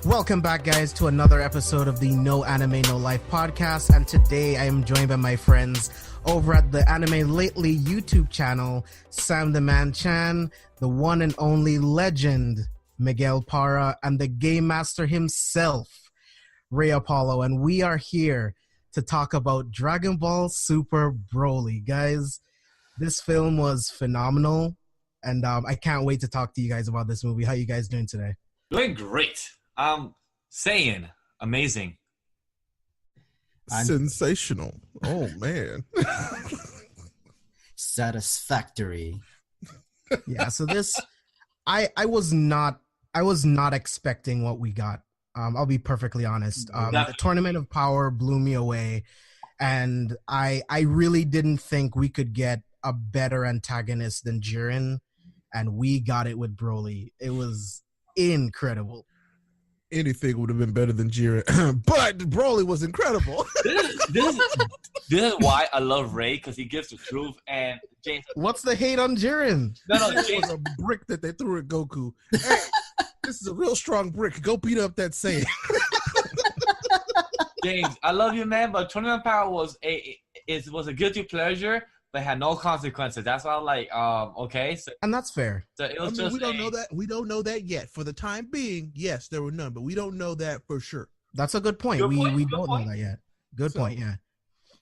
Welcome back, guys, to another episode of the No Anime No Life podcast. And today I am joined by my friends over at the Anime Lately YouTube channel, Sam the Man Chan, the one and only legend, Miguel Parra, and the game master himself, Ray Apollo. And we are here to talk about Dragon Ball Super Broly. Guys, this film was phenomenal, and I can't wait to talk to you guys about this movie. How you guys doing today? Doing great. Saiyan, amazing. Sensational. Oh man. Satisfactory. Yeah, so this I was not expecting what we got. I'll be perfectly honest. The Tournament of Power blew me away, and I really didn't think we could get a better antagonist than Jiren, and we got it with Broly. It was incredible. Anything would have been better than Jiren, but Broly was incredible. This is why I love Ray, because he gives the truth. And James, what's the hate on Jiren? No, It James, was a brick that they threw at Goku. Hey, this is a real strong brick. Go beat up that Saiyan. James, I love you, man. But Tournament of Power was a guilty pleasure, but had no consequences. That's why I'm like, okay. So, And that's fair. so it was just we don't know that. We don't know that yet. For the time being, yes, there were none, but we don't know that for sure. That's a good point. Good We point. don't know that yet. Good So- point, yeah.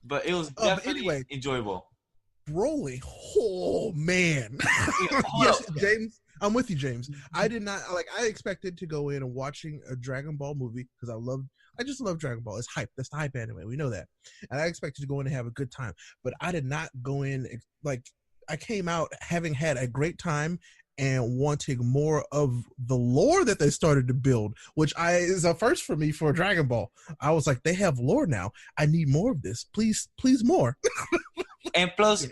But it was definitely anyway. enjoyable. Broly, oh man. Yes, James, I'm with you, James. I did not I expected to go in and watching a Dragon Ball movie because I just love Dragon Ball. It's hype. That's the hype anime. We know that. And I expected to go in and have a good time. But I did not go in I came out having had a great time and wanting more of the lore that they started to build, which is a first for me for Dragon Ball. I was like, they have lore now. I need more of this. Please more. And plus,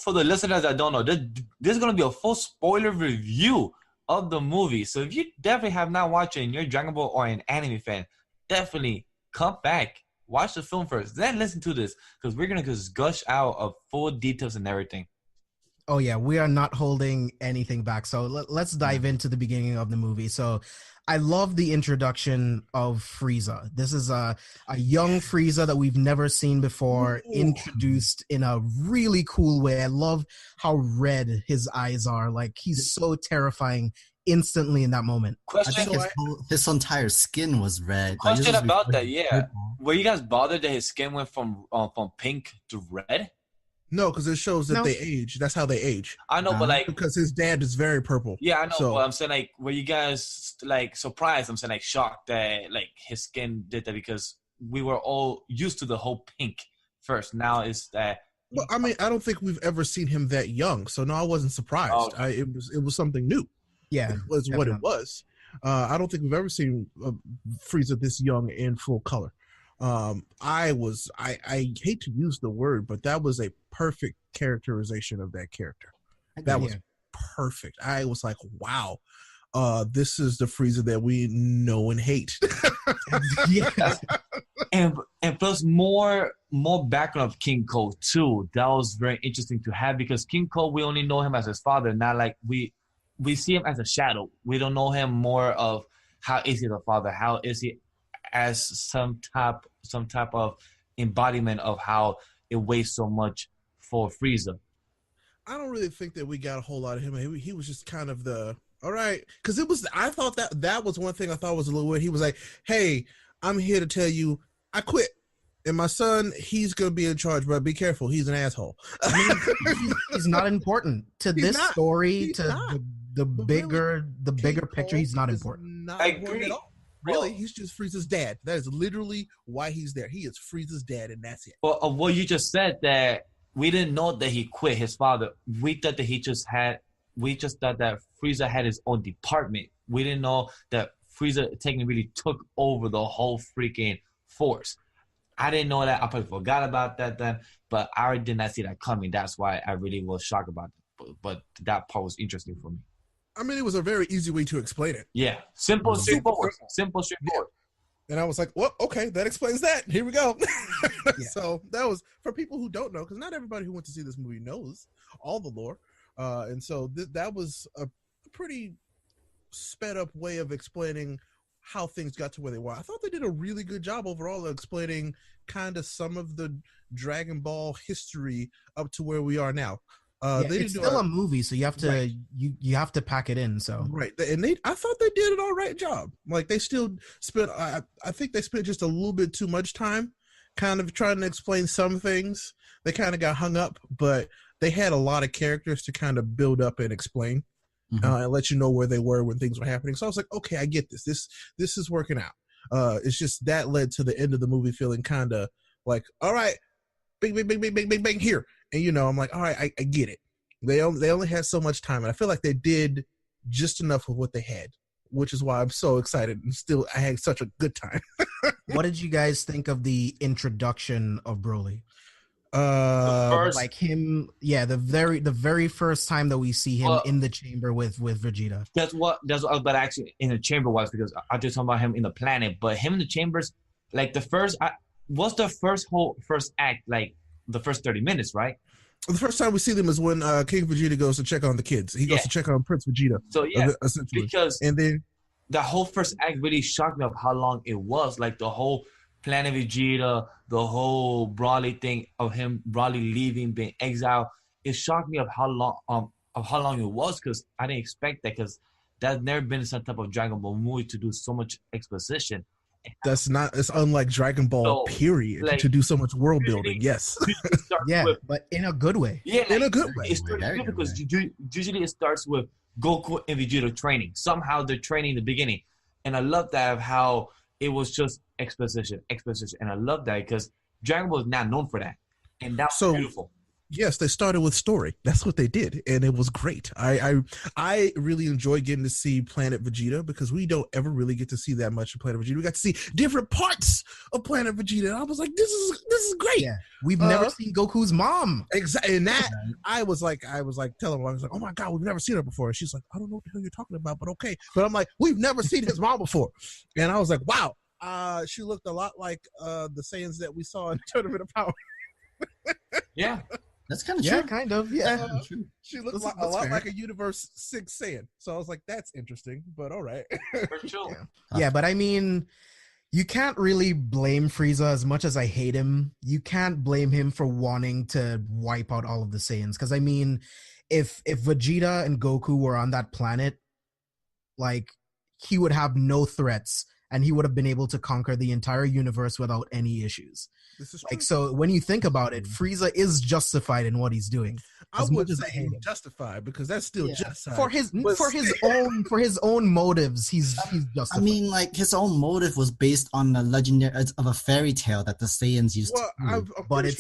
for the listeners that don't know, this is gonna be a full spoiler review of the movie. So if you definitely have not watched it and you're a Dragon Ball or an anime fan, definitely come back, watch the film first, then listen to this, because we're gonna just gush out of full details and everything. Oh yeah, we are not holding anything back. So let's dive into the beginning of the movie. So I love the introduction of Frieza. This is a young Frieza that we've never seen before, introduced in a really cool way. I love how red his eyes are. Like, he's so terrifying instantly in that moment. I Question, think his entire skin was red. question Like, it was about that, reflecting yeah. purple. Were you guys bothered that his skin went from pink to red? No, because it shows that No. they age. That's how they age. I know, but like, Because his dad is very purple. yeah, I know, So- but I'm saying, like, were you guys like surprised? I'm saying, like, shocked that like his skin did that, because we were all used to the whole pink first. Now it's that. Well, I mean, I don't think we've ever seen him that young, so no, I wasn't surprised. Oh. It was something new. Yeah, It was what it definitely. was. I don't think we've ever seen Frieza this young in full color. I hate to use the word, but that was a perfect characterization of that character. That was perfect. I was like, wow, this is the Frieza that we know and hate. Yeah. And plus more background of King Cole too. That was very interesting to have, because King Cole, we only know him as his father, not like we see him as a shadow. We don't know him more of how is he the father, how is he as some type of embodiment of how it weighs so much for Frieza. I don't really think that we got a whole lot of him. He was just kind of the all right, because I thought that was one thing I thought was a little weird. He was like, "Hey, I'm here to tell you I quit, and my son, he's gonna be in charge, but be careful, he's an asshole." I mean, he's not important to He's this not. story, He's to not. the But bigger King picture. Cole He's not is important. Not I important agree. at all. Really, Well- he's just Frieza's dad. That is literally why he's there. He is Frieza's dad, and that's it. Well, of what you just said, that we didn't know that he quit his father. We thought that we just thought that Frieza had his own department. We didn't know that Frieza technically really took over the whole freaking force. I didn't know that. I probably forgot about that then, but I already did not see that coming. That's why I really was shocked about it. But that part was interesting for me. I mean, it was a very easy way to explain it. Yeah, simple, Super straightforward. simple. Simple, straightforward. And I was like, well, okay, that explains that. Here we go. Yeah. So that was, for people who don't know, because not everybody who went to see this movie knows all the lore. And so that was a pretty sped up way of explaining how things got to where they were. I thought they did a really good job overall of explaining kind of some of the Dragon Ball history up to where we are now. It's still a movie, so you have to you have to pack it in. So and I thought they did an all right job. Like they still spent, I think they spent just a little bit too much time, kind of trying to explain some things. They kind of got hung up, but they had a lot of characters to kind of build up and explain, and let you know where they were when things were happening. So I was like, okay, I get this. This is working out. It's just that led to the end of the movie feeling kind of like, all right, bing, bing, bing, bing, bing, bing, bing here. And, you know, I'm like, all right, I get it. They only had so much time. And I feel like they did just enough of what they had, which is why I'm so excited. And still, I had such a good time. What did you guys think of the introduction of Broly? Like him, the very first time that we see him in the chamber with Vegeta. That's what but actually in the chamber was, because I just talking about him in the planet, but him in the chambers, like the first first act, like the first 30 minutes, right? The first time we see them is when King Vegeta goes to check on the kids. He goes to check on Prince Vegeta. So essentially, because and then the whole first act really shocked me of how long it was. Like the whole Planet Vegeta, the whole Broly thing of him Broly leaving, being exiled. It shocked me of how long it was, because I didn't expect that, because there's never been some type of Dragon Ball movie to do so much exposition. It's unlike Dragon Ball, period, like, to do so much world building. Yes. But in a good way. Yeah, in a good way. It starts good because usually it starts with Goku and Vegeta training. Somehow they're training in the beginning. And I love that of how it was just exposition. And I love that because Dragon Ball is not known for that. And that's beautiful. Yes, they started with story. That's what they did, and it was great. I really enjoy getting to see Planet Vegeta, because we don't ever really get to see that much of Planet Vegeta. We got to see different parts of Planet Vegeta, and I was like, this is great. Yeah, we've never seen Goku's mom. Exactly, and that I was like telling her, I was like, oh my god, we've never seen her before. And she's like, I don't know what the hell you're talking about, but okay. But I'm like, we've never seen his mom before, and I was like, wow. She looked a lot like the Saiyans that we saw in Tournament of Power. Yeah. That's kind of true. true. Yeah, kind of. Yeah. She looked a lot like a Universe 6 Saiyan. So I was like, that's interesting, but all right. For sure. Yeah, but I mean, you can't really blame Frieza. As much as I hate him, you can't blame him for wanting to wipe out all of the Saiyans. Because I mean, if Vegeta and Goku were on that planet, like, he would have no threats, and he would have been able to conquer the entire universe without any issues. This is like, so when you think about it, Frieza is justified in what he's doing. I would say justified, because that's still justified for his own motives. He's justified. I mean, like, his own motive was based on the legendary of a fairy tale that the Saiyans used to do. But it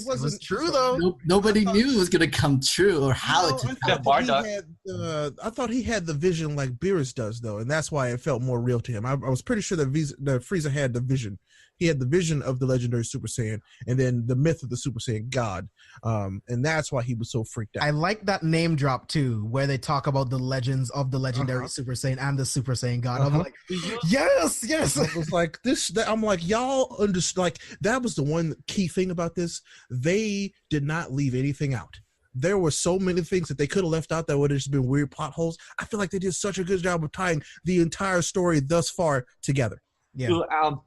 wasn't true though. Nobody knew it was gonna come true or how it could come. I thought he had the vision like Beerus does, though, and that's why it felt more real to him. I was pretty sure that Frieza had the vision. He had the vision of the legendary Super Saiyan, and then the myth of the Super Saiyan God, and that's why he was so freaked out. I like that name drop too, where they talk about the legends of the legendary Super Saiyan and the Super Saiyan God. I'm like, yes. I was like, I'm like, y'all understand. Like, that was the one key thing about this. They did not leave anything out. There were so many things that they could have left out that would have just been weird plot holes. I feel like they did such a good job of tying the entire story thus far together. Yeah.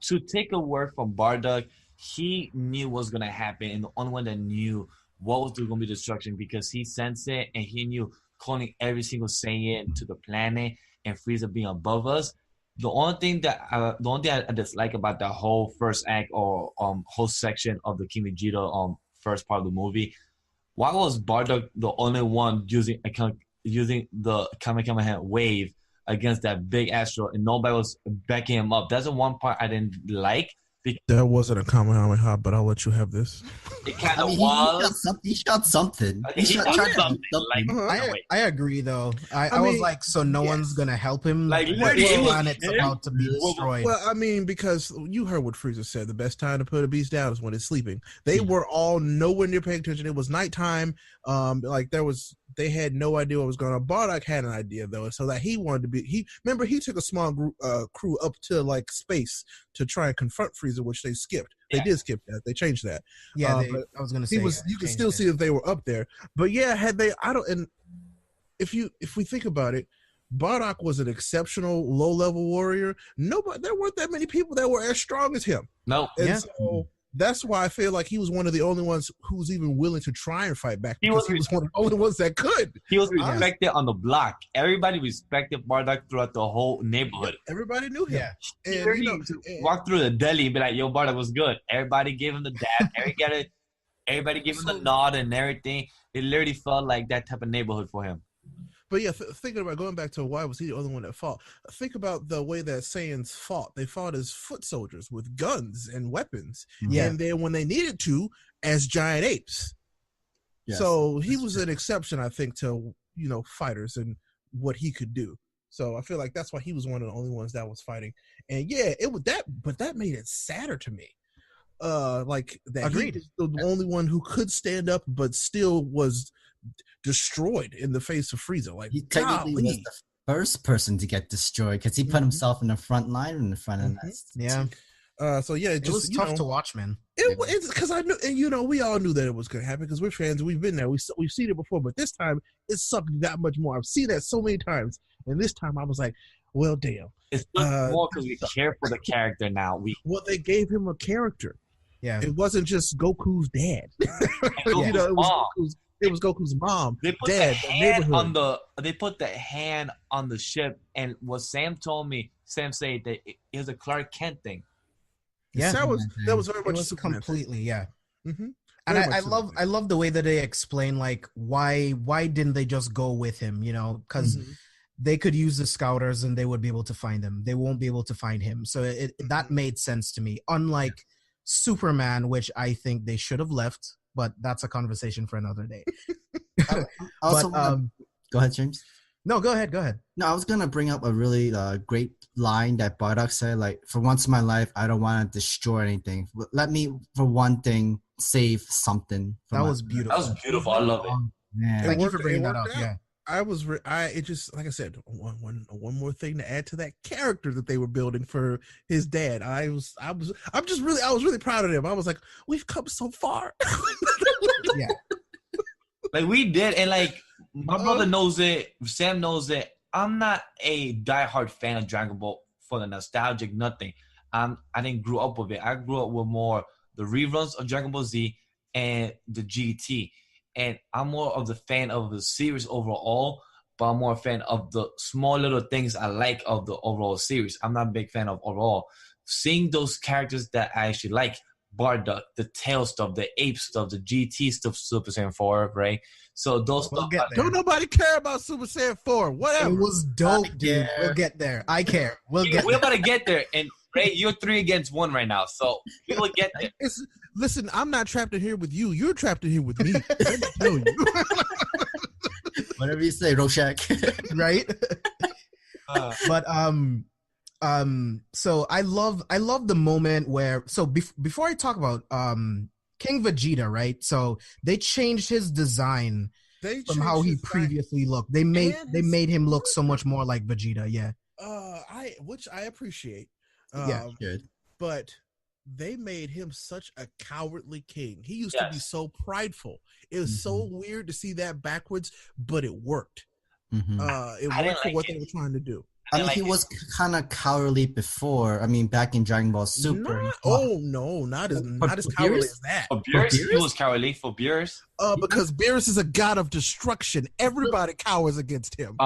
To take a word from Bardock, he knew what was going to happen, and the only one that knew what was going to be destruction, because he sensed it, and he knew calling every single Saiyan to the planet and Frieza being above us. The only thing I dislike about the whole first act or whole section of the King Vegeta first part of the movie, why was Bardock the only one using the Kamehameha wave against that big asteroid, and nobody was backing him up? That's the one part I didn't like. That wasn't a Kamehameha, but I'll let you have this. It kind of was. He shot something. He shot something. I agree, though. I was like, so no one's gonna help him. Like, the planet's about to be destroyed. Well, I mean, because you heard what Frieza said. The best time to put a beast down is when it's sleeping. They were all nowhere near paying attention. It was nighttime. They had no idea what was going on. Bardock had an idea, though, so that he wanted to be. He took a small crew up to like space to try and confront Frieza, which they skipped. They did skip that. They changed that. Yeah, I was gonna say you can still see that they were up there. But yeah, had they, I don't. And if we think about it, Bardock was an exceptional low-level warrior. There weren't that many people that were as strong as him. No. And so that's why I feel like he was one of the only ones who was even willing to try and fight back, because he was one of the only ones that could. He was respected on the block. Everybody respected Bardock throughout the whole neighborhood. Everybody knew him. Yeah. And walk through the deli and be like, yo, Bardock was good. Everybody gave him the dab. Everybody gave him the nod and everything. It literally felt like that type of neighborhood for him. But yeah, thinking about going back to why was he the only one that fought, think about the way that Saiyans fought. They fought as foot soldiers with guns and weapons. Yeah. And then when they needed to, as giant apes. Yes, so he was an exception, I think, to, fighters and what he could do. So I feel like that's why he was one of the only ones that was fighting. And yeah, but that made it sadder to me. Like that Agreed. He was the only one who could stand up, but still was destroyed in the face of Frieza. Like, he technically was the first person to get destroyed because he put himself in the front line in the front of that. Yeah. So yeah, it was tough to watch, man. It's because I knew, and we all knew that it was going to happen because we're fans. We've been there. We've seen it before, but this time it sucked that much more. I've seen that so many times, and this time I was like, well, damn. It's more because we care for the character now. They gave him a character. Yeah, it wasn't just Goku's dad. It was Goku's mom, they put dad, they put the hand on the ship, and what Sam told me, Sam said that it was a Clark Kent thing. Yeah, that was very much completely, yeah. Mm-hmm. And I love the way that they explain, like, why didn't they just go with him? Because they could use the scouters and they would be able to find him. They won't be able to find him. So that made sense to me. Unlike Superman, which I think they should have left. But that's a conversation for another day. Go ahead, James. No, go ahead. No, I was going to bring up a really great line that Bardock said, like, for once in my life, I don't want to destroy anything. Let me, for one thing, save something. That was beautiful. That was beautiful. I love it. Yeah. Thank you for bringing that up. Yeah. It just, like I said, one more thing to add to that character that they were building for his dad. I was really proud of him. I was like, we've come so far. Yeah. Like, we did. And like, my brother knows it. Sam knows it. I'm not a diehard fan of Dragon Ball for the nostalgic nothing. I didn't grow up with it. I grew up with more the reruns of Dragon Ball Z and the GT. And I'm more of the fan of the series overall, but I'm more a fan of the small little things I like of the overall series. I'm not a big fan of overall. Seeing those characters that I actually like, Bardock, the Tail stuff, the Ape stuff, the GT stuff, Super Saiyan 4, right? So those stuff. Don't nobody care about Super Saiyan 4. Whatever. It was dope, dude. We'll get there. I care. We're about to get there. And Ray, you're 3 against 1 right now, so we will get there. Listen, I'm not trapped in here with you. You're trapped in here with me. Let me tell you. Whatever you say, Rorschach. Right? But so I love the moment where, so before I talk about King Vegeta, right? So they changed his design from how he previously looked. They made him look so much more like Vegeta. Yeah. Which I appreciate. Good. But they made him such a cowardly king. He used to be so prideful. It was so weird to see that backwards, but it worked. It worked for what they were trying to do. I mean, he was kind of cowardly before. I mean, back in Dragon Ball Super. Not as cowardly as that. For Beerus? He was cowardly for Beerus. Because Beerus is a god of destruction. Everybody cowers against him.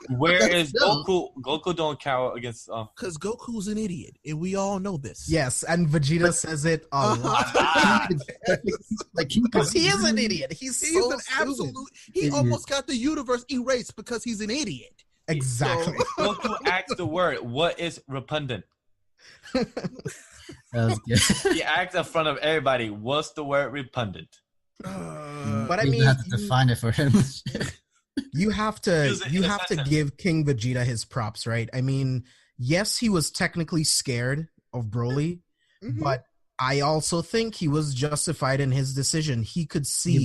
Where is Goku? Goku don't cower against. Because Goku's an idiot, and we all know this. Yes, and Vegeta says it a lot. Because he is an idiot. He's so an absolute. He almost got the universe erased because he's an idiot. Exactly. So, Goku asked the word, what is repugnant? That was good. He asked in front of everybody, what's the word repugnant? But I mean, have to define it for him. you have to give King Vegeta his props, right? I mean, yes, he was technically scared of Broly, but I also think he was justified in his decision. He could see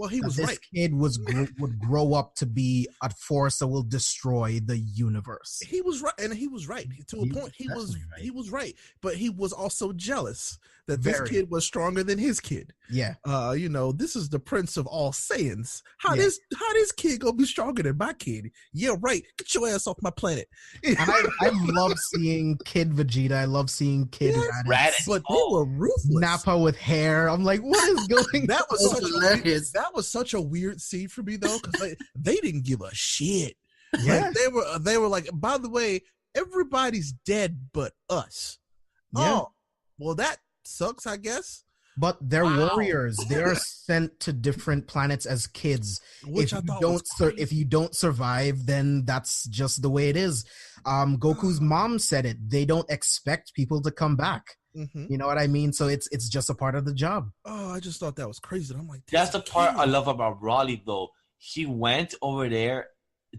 he was this kid would grow up to be a force that will destroy the universe. He was right, and he was right to a point. He was right, but he was also jealous that this kid was stronger than his kid. Yeah. This is the prince of all Saiyans. How this kid gonna be stronger than my kid? Yeah, right. Get your ass off my planet. And I love seeing Kid Vegeta. I love seeing Kid Raditz. But they were ruthless. Nappa with hair. I'm like, what is going That on? was hilarious. That was such a weird scene for me though, because they didn't give a shit. Yeah. Like, they were like, by the way, everybody's dead but us. Yeah. Oh, well, that sucks, I guess. But they're warriors. They are sent to different planets as kids. Which If you don't survive, then that's just the way it is. Goku's mom said it. They don't expect people to come back. Mm-hmm. You know what I mean? So it's just a part of the job. Oh, I just thought that was crazy. I'm like, that's the part I love about Broly, though. He went over there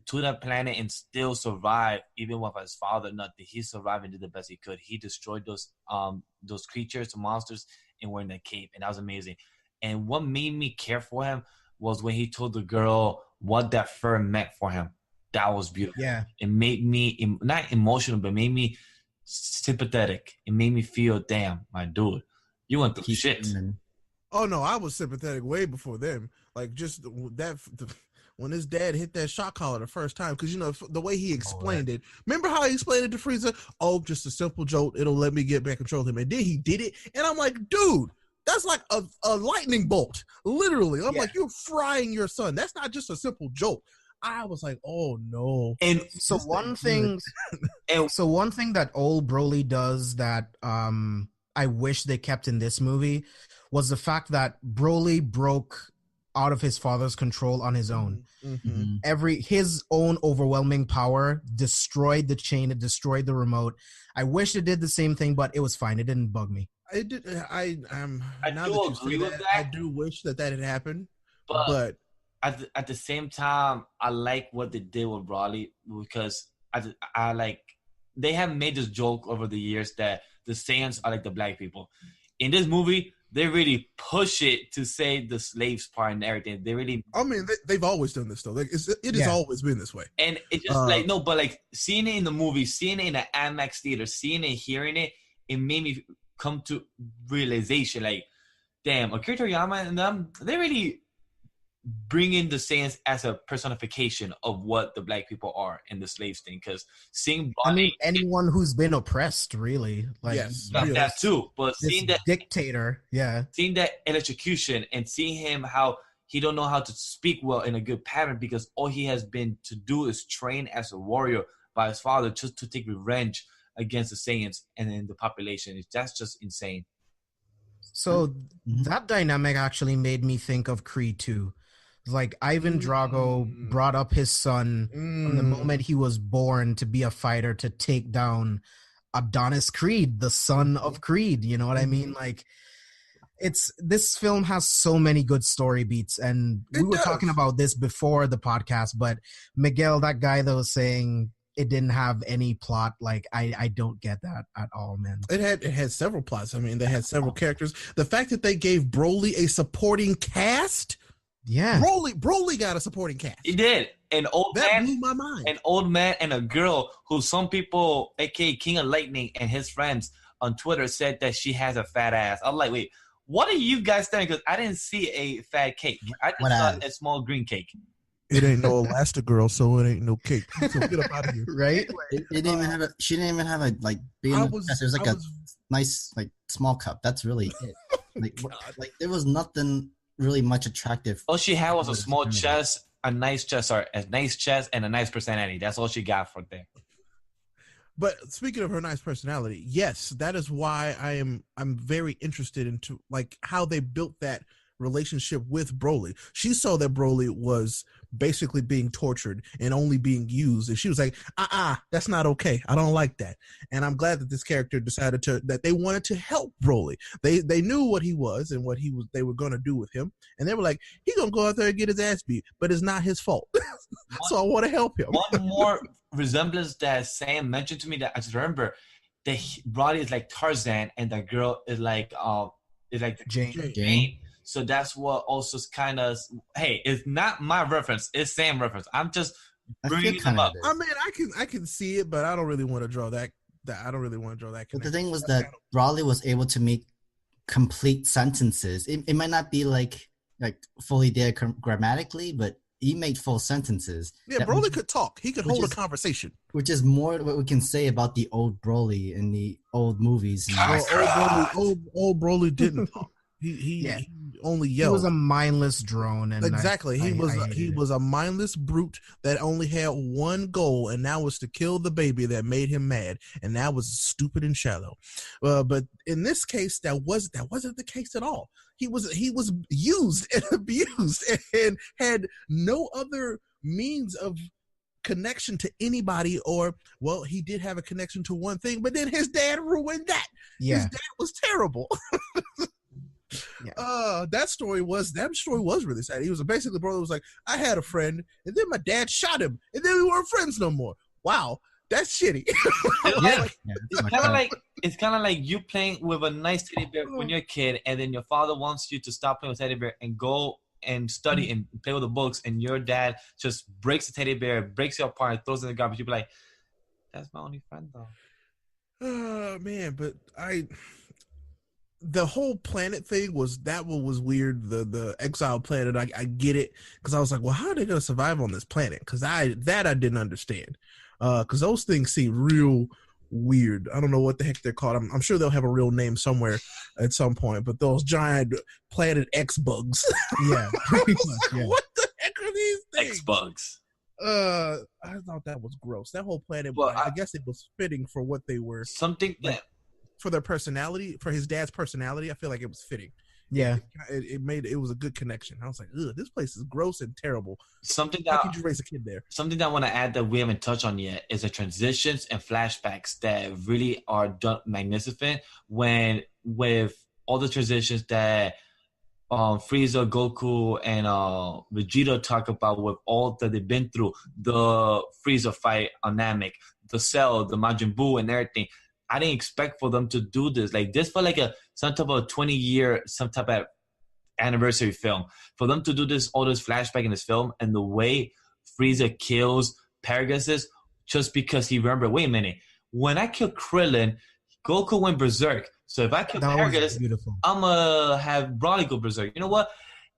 to that planet and still survived, even with his father. Nothing. He survived and did the best he could. He destroyed those creatures, the monsters, and we're in the cave, and that was amazing. And what made me care for him was when he told the girl what that fur meant for him. That was beautiful. Yeah, it made me not emotional, but made me sympathetic. It made me feel, damn, my dude, you went through shit. Oh no, I was sympathetic way before them. Like just that. When his dad hit that shock collar the first time, because the way he explained it. Remember how he explained it to Frieza? Oh, just a simple jolt. It'll let me get back control of him. And then he did it, and I'm like, dude, that's like a lightning bolt, literally. I'm like, you're frying your son. That's not just a simple jolt. I was like, oh no. And so one thing that old Broly does that I wish they kept in this movie was the fact that Broly broke out of his father's control on his own. Mm-hmm. His own overwhelming power destroyed the chain, it destroyed the remote. I wish it did the same thing, but it was fine. It didn't bug me. It did. I now do that you agree say with that, that. I do wish that had happened. But at the same time, I like what they did with Broly, because I like, they have made this joke over the years that the Saiyans are like the black people. In this movie, they really push it to say the slaves part and everything. They really. I mean, they've always done this though. Like it has always been this way. And it's just but like seeing it in the movie, seeing it in the IMAX theater, seeing it, hearing it, it made me come to realization. Like, damn, Akira Toriyama and them, they really bring in the Saiyans as a personification of what the black people are in the slaves thing. Because seeing, anyone who's been oppressed, really, like that too. But seeing that dictator, seeing that electrocution and seeing him how he don't know how to speak well in a good pattern, because all he has been to do is train as a warrior by his father just to take revenge against the Saiyans and in the population. That's just insane. So that dynamic actually made me think of Creed 2. Like Ivan Drago brought up his son from the moment he was born to be a fighter, to take down Adonis Creed, the son of Creed. You know what I mean? Like, this film has so many good story beats, and we were talking about this before the podcast, but Miguel, that guy that was saying it didn't have any plot, like I don't get that at all, man. It had several plots. I mean, they had several characters. The fact that they gave Broly a supporting cast. Yeah, Broly got a supporting cast. He did. An old man blew my mind. An old man and a girl who some people, aka King of Lightning and his friends on Twitter, said that she has a fat ass. I'm like, wait, what are you guys saying? Because I didn't see a fat cake. I just saw a small green cake. It ain't no Elastigirl, so it ain't no cake. So get up out of here, right? It didn't even have she didn't even have a like. It was like a nice like small cup. That's really it. Like there was nothing really much attractive. All she had was a small chest, a nice chest and a nice personality. That's all she got for there. But speaking of her nice personality, yes, that is why I'm very interested into like how they built that relationship with Broly. She saw that Broly was basically being tortured and only being used, and she was like, that's not okay. I don't like that. And I'm glad that this character decided that they wanted to help Broly. They knew what he was and what they were going to do with him, and they were like, he's gonna go out there and get his ass beat, but it's not his fault. So I want to help him. One more resemblance that Sam mentioned to me that I just remember, that Broly is like Tarzan and the girl is like Jane. So that's what also kind of, hey, it's not my reference, it's Sam reference. I'm just bringing them up. I mean, I can see it, but I don't really want to draw that. I don't really want to draw that connection. But the thing was that Broly was able to make complete sentences. It might not be like fully there grammatically, but he made full sentences. Yeah, Broly could talk. He could hold a conversation. Which is more what we can say about the old Broly in the old movies. Old Broly didn't talk. He only yelled. He was a mindless drone, and exactly. He was a mindless brute that only had one goal, and that was to kill the baby that made him mad, and that was stupid and shallow. But in this case, that wasn't the case at all. He was used and abused and had no other means of connection to anybody, or he did have a connection to one thing, but then his dad ruined that. His dad was terrible. That story was really sad. He was basically, brother was like, I had a friend, and then my dad shot him, and then we weren't friends no more. Wow, that's shitty. It's kind of like you playing with a nice teddy bear when you're a kid, and then your father wants you to stop playing with teddy bear and go and study and play with the books, and your dad just breaks the teddy bear, breaks it apart, and throws it in the garbage. You'd be like, that's my only friend, though. Oh man, but the whole planet thing was weird. The exile planet, I get it, because I was like, well, how are they gonna survive on this planet? Because I didn't understand, because those things seem real weird. I don't know what the heck they're called. I'm sure they'll have a real name somewhere at some point. But those giant Planet X bugs. Yeah, pretty much, yeah. What the heck are these things? X bugs. I thought that was gross. That whole planet. Well, I guess it was fitting for what they were. Something that. For their personality, for his dad's personality, I feel like it was fitting. Yeah, it was a good connection. I was like, ugh, this place is gross and terrible. How could you raise a kid there? Something that I want to add that we haven't touched on yet is the transitions and flashbacks that really are done magnificent with all the transitions that Frieza, Goku, and Vegeta talk about, with all that they've been through. The Frieza fight on Namek, the Cell, the Majin Buu, and everything. I didn't expect for them to do this. Like, this felt like some type of 20-year, some type of anniversary film. For them to do all this flashback in this film, and the way Frieza kills Pegasus just because he remembered, wait a minute, when I killed Krillin, Goku went berserk. So if I kill Pegasus, I'm going to have Broly go berserk. You know what?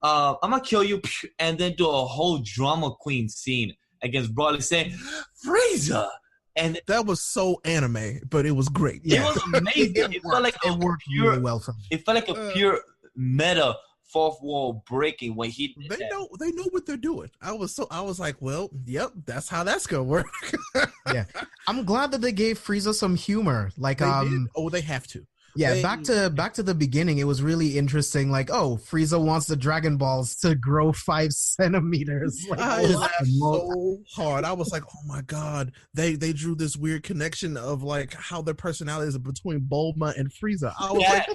I'm going to kill you, and then do a whole drama queen scene against Broly saying, Frieza! And that was so anime, but it was great. It was amazing. It felt like it worked really well for me. It felt like a pure meta fourth wall breaking when he did they know what they're doing. I was like, well, yep, that's how that's gonna work. Yeah, I'm glad that they gave Frieza some humor. Like, they have to. Yeah, back to the beginning. It was really interesting. Like, Frieza wants the Dragon Balls to grow 5 centimeters. Like, I laughed so hard. I was like, oh my god, they drew this weird connection of like how their personalities are between Bulma and Frieza. I was like,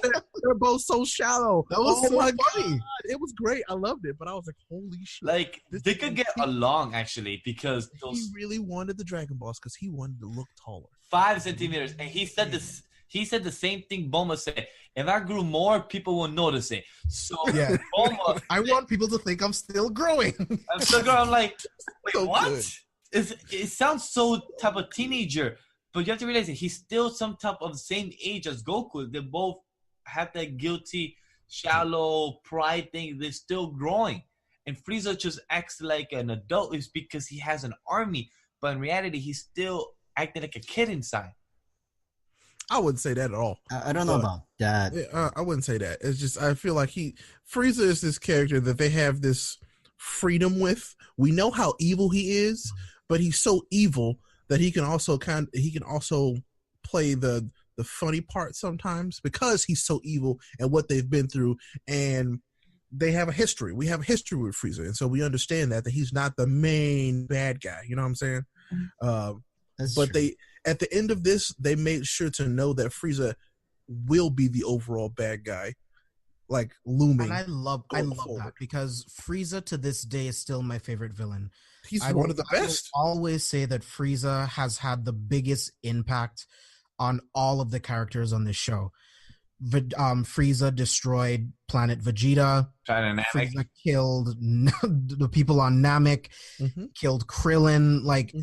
they're both so shallow. That was so funny. God. It was great. I loved it, but I was like, holy shit! Like, they could get along actually, because he really wanted the Dragon Balls because he wanted to look taller. 5 centimeters, and he said this. He said the same thing Bulma said. If I grew more, people will notice it. So Bulma, I want people to think I'm still growing. I'm still growing. I'm like, wait, so what? It sounds so type of teenager, but you have to realize that he's still some type of the same age as Goku. They both have that guilty, shallow pride thing. They're still growing. And Frieza just acts like an adult is because he has an army. But in reality, he's still acting like a kid inside. I wouldn't say that at all. I don't know about that. I wouldn't say that. It's just, I feel like Frieza is this character that they have this freedom with. We know how evil he is, but he's so evil that he can also play the funny part sometimes because he's so evil and what they've been through, and they have a history. We have a history with Frieza, and so we understand that he's not the main bad guy. You know what I'm saying? But true. At the end of this, they made sure to know that Frieza will be the overall bad guy, like looming. And I love that, because Frieza to this day is still my favorite villain. He's one of the best. I will always say that Frieza has had the biggest impact on all of the characters on this show. Frieza destroyed Planet Vegeta. Frieza killed the people on Namek. Killed Krillin. Like,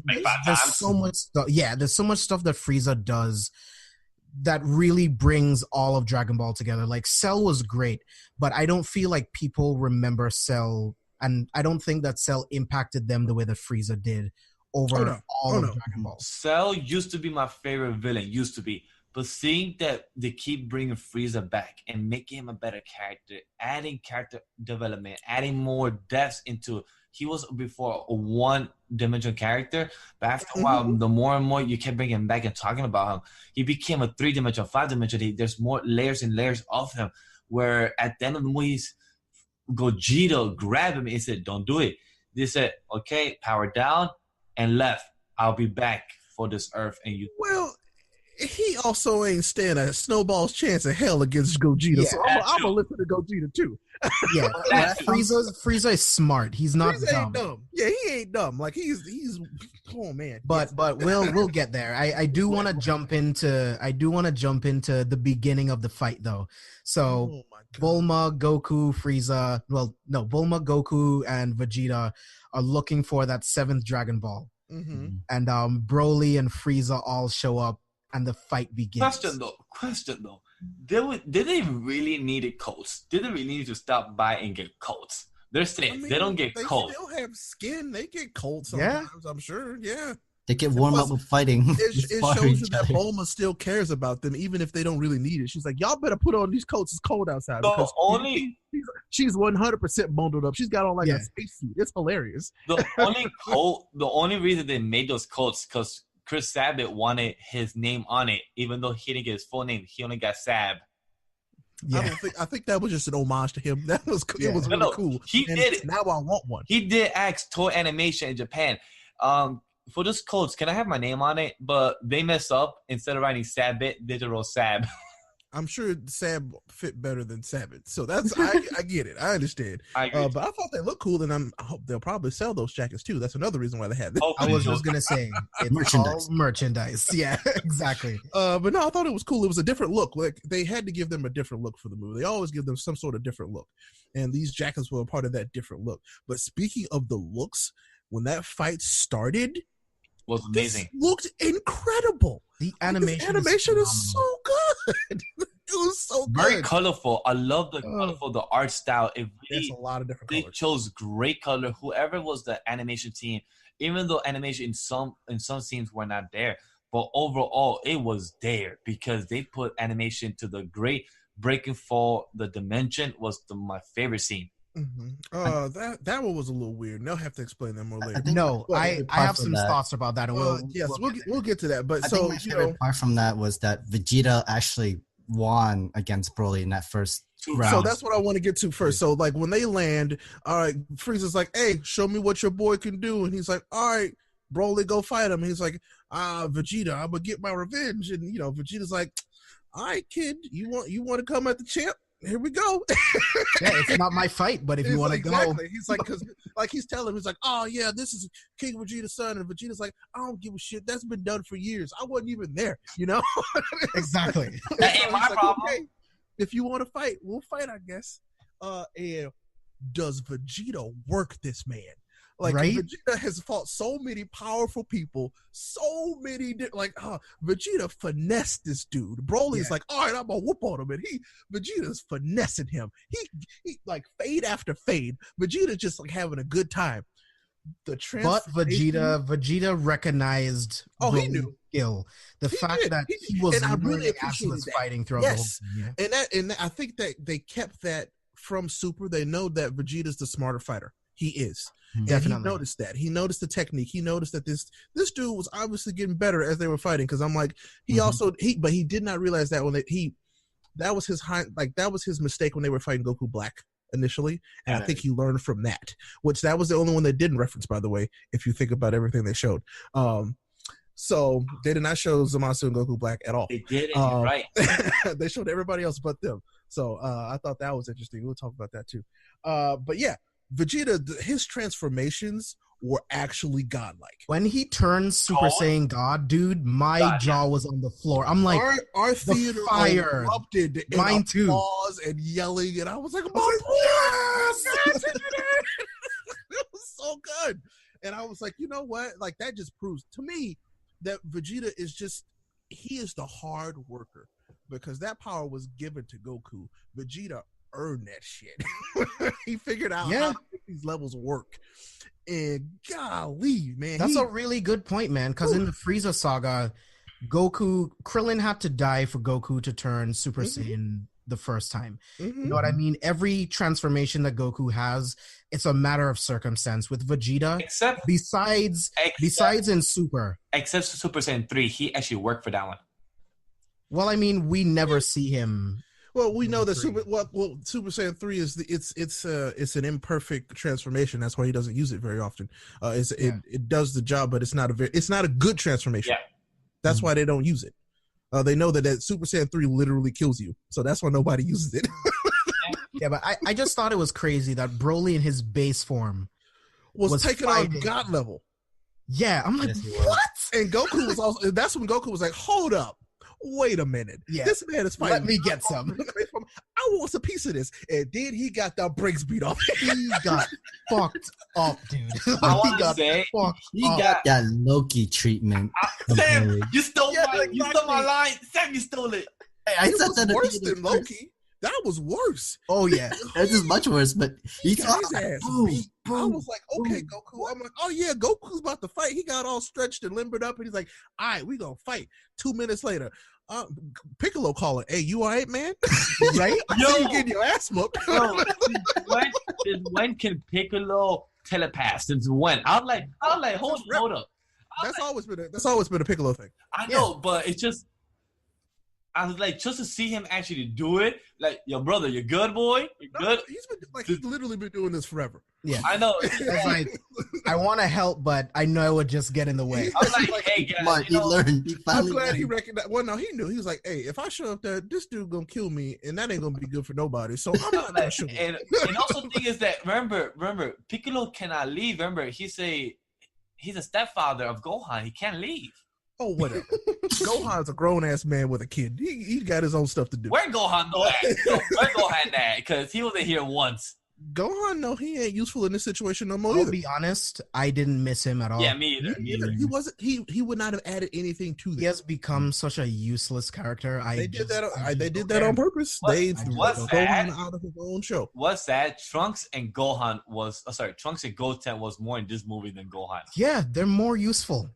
there's so much stuff. Yeah, there's so much stuff that Frieza does that really brings all of Dragon Ball together. Like Cell was great, but I don't feel like people remember Cell, and I don't think that Cell impacted them the way that Frieza did over all of Dragon Ball. Cell used to be my favorite villain, used to be. But seeing that they keep bringing Frieza back and making him a better character, adding character development, adding more depth into, he was before a one-dimensional character, but after a while, the more and more you kept bringing him back and talking about him, he became a three-dimensional, five-dimensional. There's more layers and layers of him, where at the end of the movies, Gogeta grabbed him and said, don't do it. They said, okay, power down, and left. I'll be back for this Earth. And you. Well, he also ain't stand a snowball's chance in hell against Gogeta, so I'm gonna listen to Gogeta too. Yeah, Frieza is smart. He's not Frieza ain't dumb. Yeah, he ain't dumb. Like he's oh man. But we'll get there. I do want to jump into the beginning of the fight though. So Bulma, Goku, Frieza. Well, no, Bulma, Goku, and Vegeta are looking for that 7th Dragon Ball, and Broly and Frieza all show up. And the fight begins. Question though. Did they really need coats? Did they really need to stop by and get coats? They're saying they don't get coats. They still have skin. They get coats sometimes, I'm sure. Yeah. They get warmed up with fighting. It shows you that Bulma still cares about them, even if they don't really need it. She's like, y'all better put on these coats. It's cold outside. She's 100% bundled up. She's got on like a spacesuit. It's hilarious. The only reason they made those coats because Chris Sabat wanted his name on it, even though he didn't get his full name. He only got Sab. Yeah. I think that was just an homage to him. That was it was really cool. He did it. Now I want one. He did ask Toei Animation in Japan, for this codes, can I have my name on it? But they mess up. Instead of writing Sabat, they just wrote Sab. I'm sure Sab fit better than Sabat. So that's I get it. I understand. I agree. But I thought they looked cool, and I hope they'll probably sell those jackets too. That's another reason why they had them. I was just gonna say it's merchandise. Yeah, exactly. But no, I thought it was cool. It was a different look. Like they had to give them a different look for the movie. They always give them some sort of different look, and these jackets were a part of that different look. But speaking of the looks, when that fight started, was amazing. Looked incredible. The animation is so good. It was so good. Very colorful. I love the art style. It really, a lot of different they colors. chose great color. Whoever was the animation team, even though animation in some scenes were not there, but overall it was there because they put animation to the great breaking fall. The dimension was my favorite scene. That one was a little weird. They'll have to explain that more later. I have some thoughts about that. And we'll get to that. But I think my favorite part from that was that Vegeta actually won against Broly in that first round. So that's what I want to get to first. So like when they land, all right, Frieza's like, "Hey, show me what your boy can do," and he's like, "All right, Broly, go fight him." And he's like, Vegeta, I'm gonna get my revenge. And Vegeta's like, "All right, kid, you want to come at the champ? Here we go." It's not my fight, but if you want to go, he's like, because like he's telling him, he's like, "Oh yeah, this is King Vegeta's son," and Vegeta's like, "I don't give a shit. That's been done for years. I wasn't even there." Exactly. That ain't my problem. Okay, if you want to fight, we'll fight, I guess. And does Vegeta work this man? Like, right? Vegeta has fought so many powerful people, Vegeta finessed this dude. Broly's like, all right, I'm gonna whoop on him, and Vegeta's finessing him. He like fade after fade. Vegeta just like having a good time. But Vegeta recognized he knew skill. The fact that he was really fighting throughout the whole thing. And I think that they kept that from Super. They know that Vegeta's the smarter fighter. He is. Definitely. And he noticed that. He noticed the technique. He noticed that this dude was obviously getting better as they were fighting. Because I'm like, but he did not realize that that was his mistake when they were fighting Goku Black initially. And I think he learned from that. That was the only one they didn't reference, by the way, if you think about everything they showed. So they did not show Zamasu and Goku Black at all. They did it, right. They showed everybody else but them. So I thought that was interesting. We'll talk about that too. But yeah, Vegeta, his transformations were actually godlike. When he turned Super Saiyan God, dude, my jaw was on the floor. I'm like, our theater erupted in applause and yelling, and I was like, yes! It was so good. And I was like, you know what? Like, that just proves to me that Vegeta is just he is the hard worker because that power was given to Goku. Vegeta earned that shit. He figured out how to make these levels work. And golly, man, that's a really good point, man. Because in the Frieza saga, Krillin had to die for Goku to turn Super Saiyan the first time. You know what I mean? Every transformation that Goku has, it's a matter of circumstance. With Vegeta, besides in Super. Except Super Saiyan 3, he actually worked for that one. Well, I mean, we never see him. Well, we know that Super Saiyan 3 is it's an imperfect transformation. That's why he doesn't use it very often. It does the job, but it's not a good transformation. Yeah. That's why they don't use it. They know that Super Saiyan 3 literally kills you, so that's why nobody uses it. Yeah, but I just thought it was crazy that Broly in his base form was taking on God level. Yeah, I'm like, what? And Goku was also. That's when Goku was like, "Hold up, wait a minute. Yeah. This man is fighting. Let me get some. I want a piece of this." And then he got the brakes beat off. He got fucked up, dude. I want to say he got that Loki treatment. Sam, you stole my line. Sam, you stole it. I said that worse than Loki. That was worse. Oh yeah, this is much worse. But he got his ass. I was like, okay, Goku. I'm like, oh yeah, Goku's about to fight. He got all stretched and limbered up, and he's like, all right, we gonna fight. 2 minutes later, Piccolo calling, hey, you all right, man? Right? You getting your ass whooped. When can Piccolo telepath? Since when? I was like, hold up. That's always been a Piccolo thing. I know, but it's just. I was like, just to see him actually do it, like, yo, brother, you're good, boy. You're good. He's literally been doing this forever. Yeah, I know. It's like, I want to help, but I know it would just get in the way. I was like, hey, guys, he learned. I'm glad he recognized. Well, no, he knew. He was like, hey, if I show up there, this dude gonna kill me, and that ain't gonna be good for nobody. So I'm not gonna show him. And also, the thing is that remember, Piccolo cannot leave. Remember, he's a stepfather of Gohan. He can't leave. Oh, whatever. Gohan's a grown-ass man with a kid. He got his own stuff to do. Where Gohan go at? Where Gohan at? Because he wasn't here once. Gohan, no, he ain't useful in this situation no more. I'll be honest, I didn't miss him at all. Yeah, me either. He wasn't. He would not have added anything to this. He has become such a useless character. They did that on purpose. They Gohan out of his own show. What's that? Trunks and Goten was more in this movie than Gohan. Yeah, they're more useful.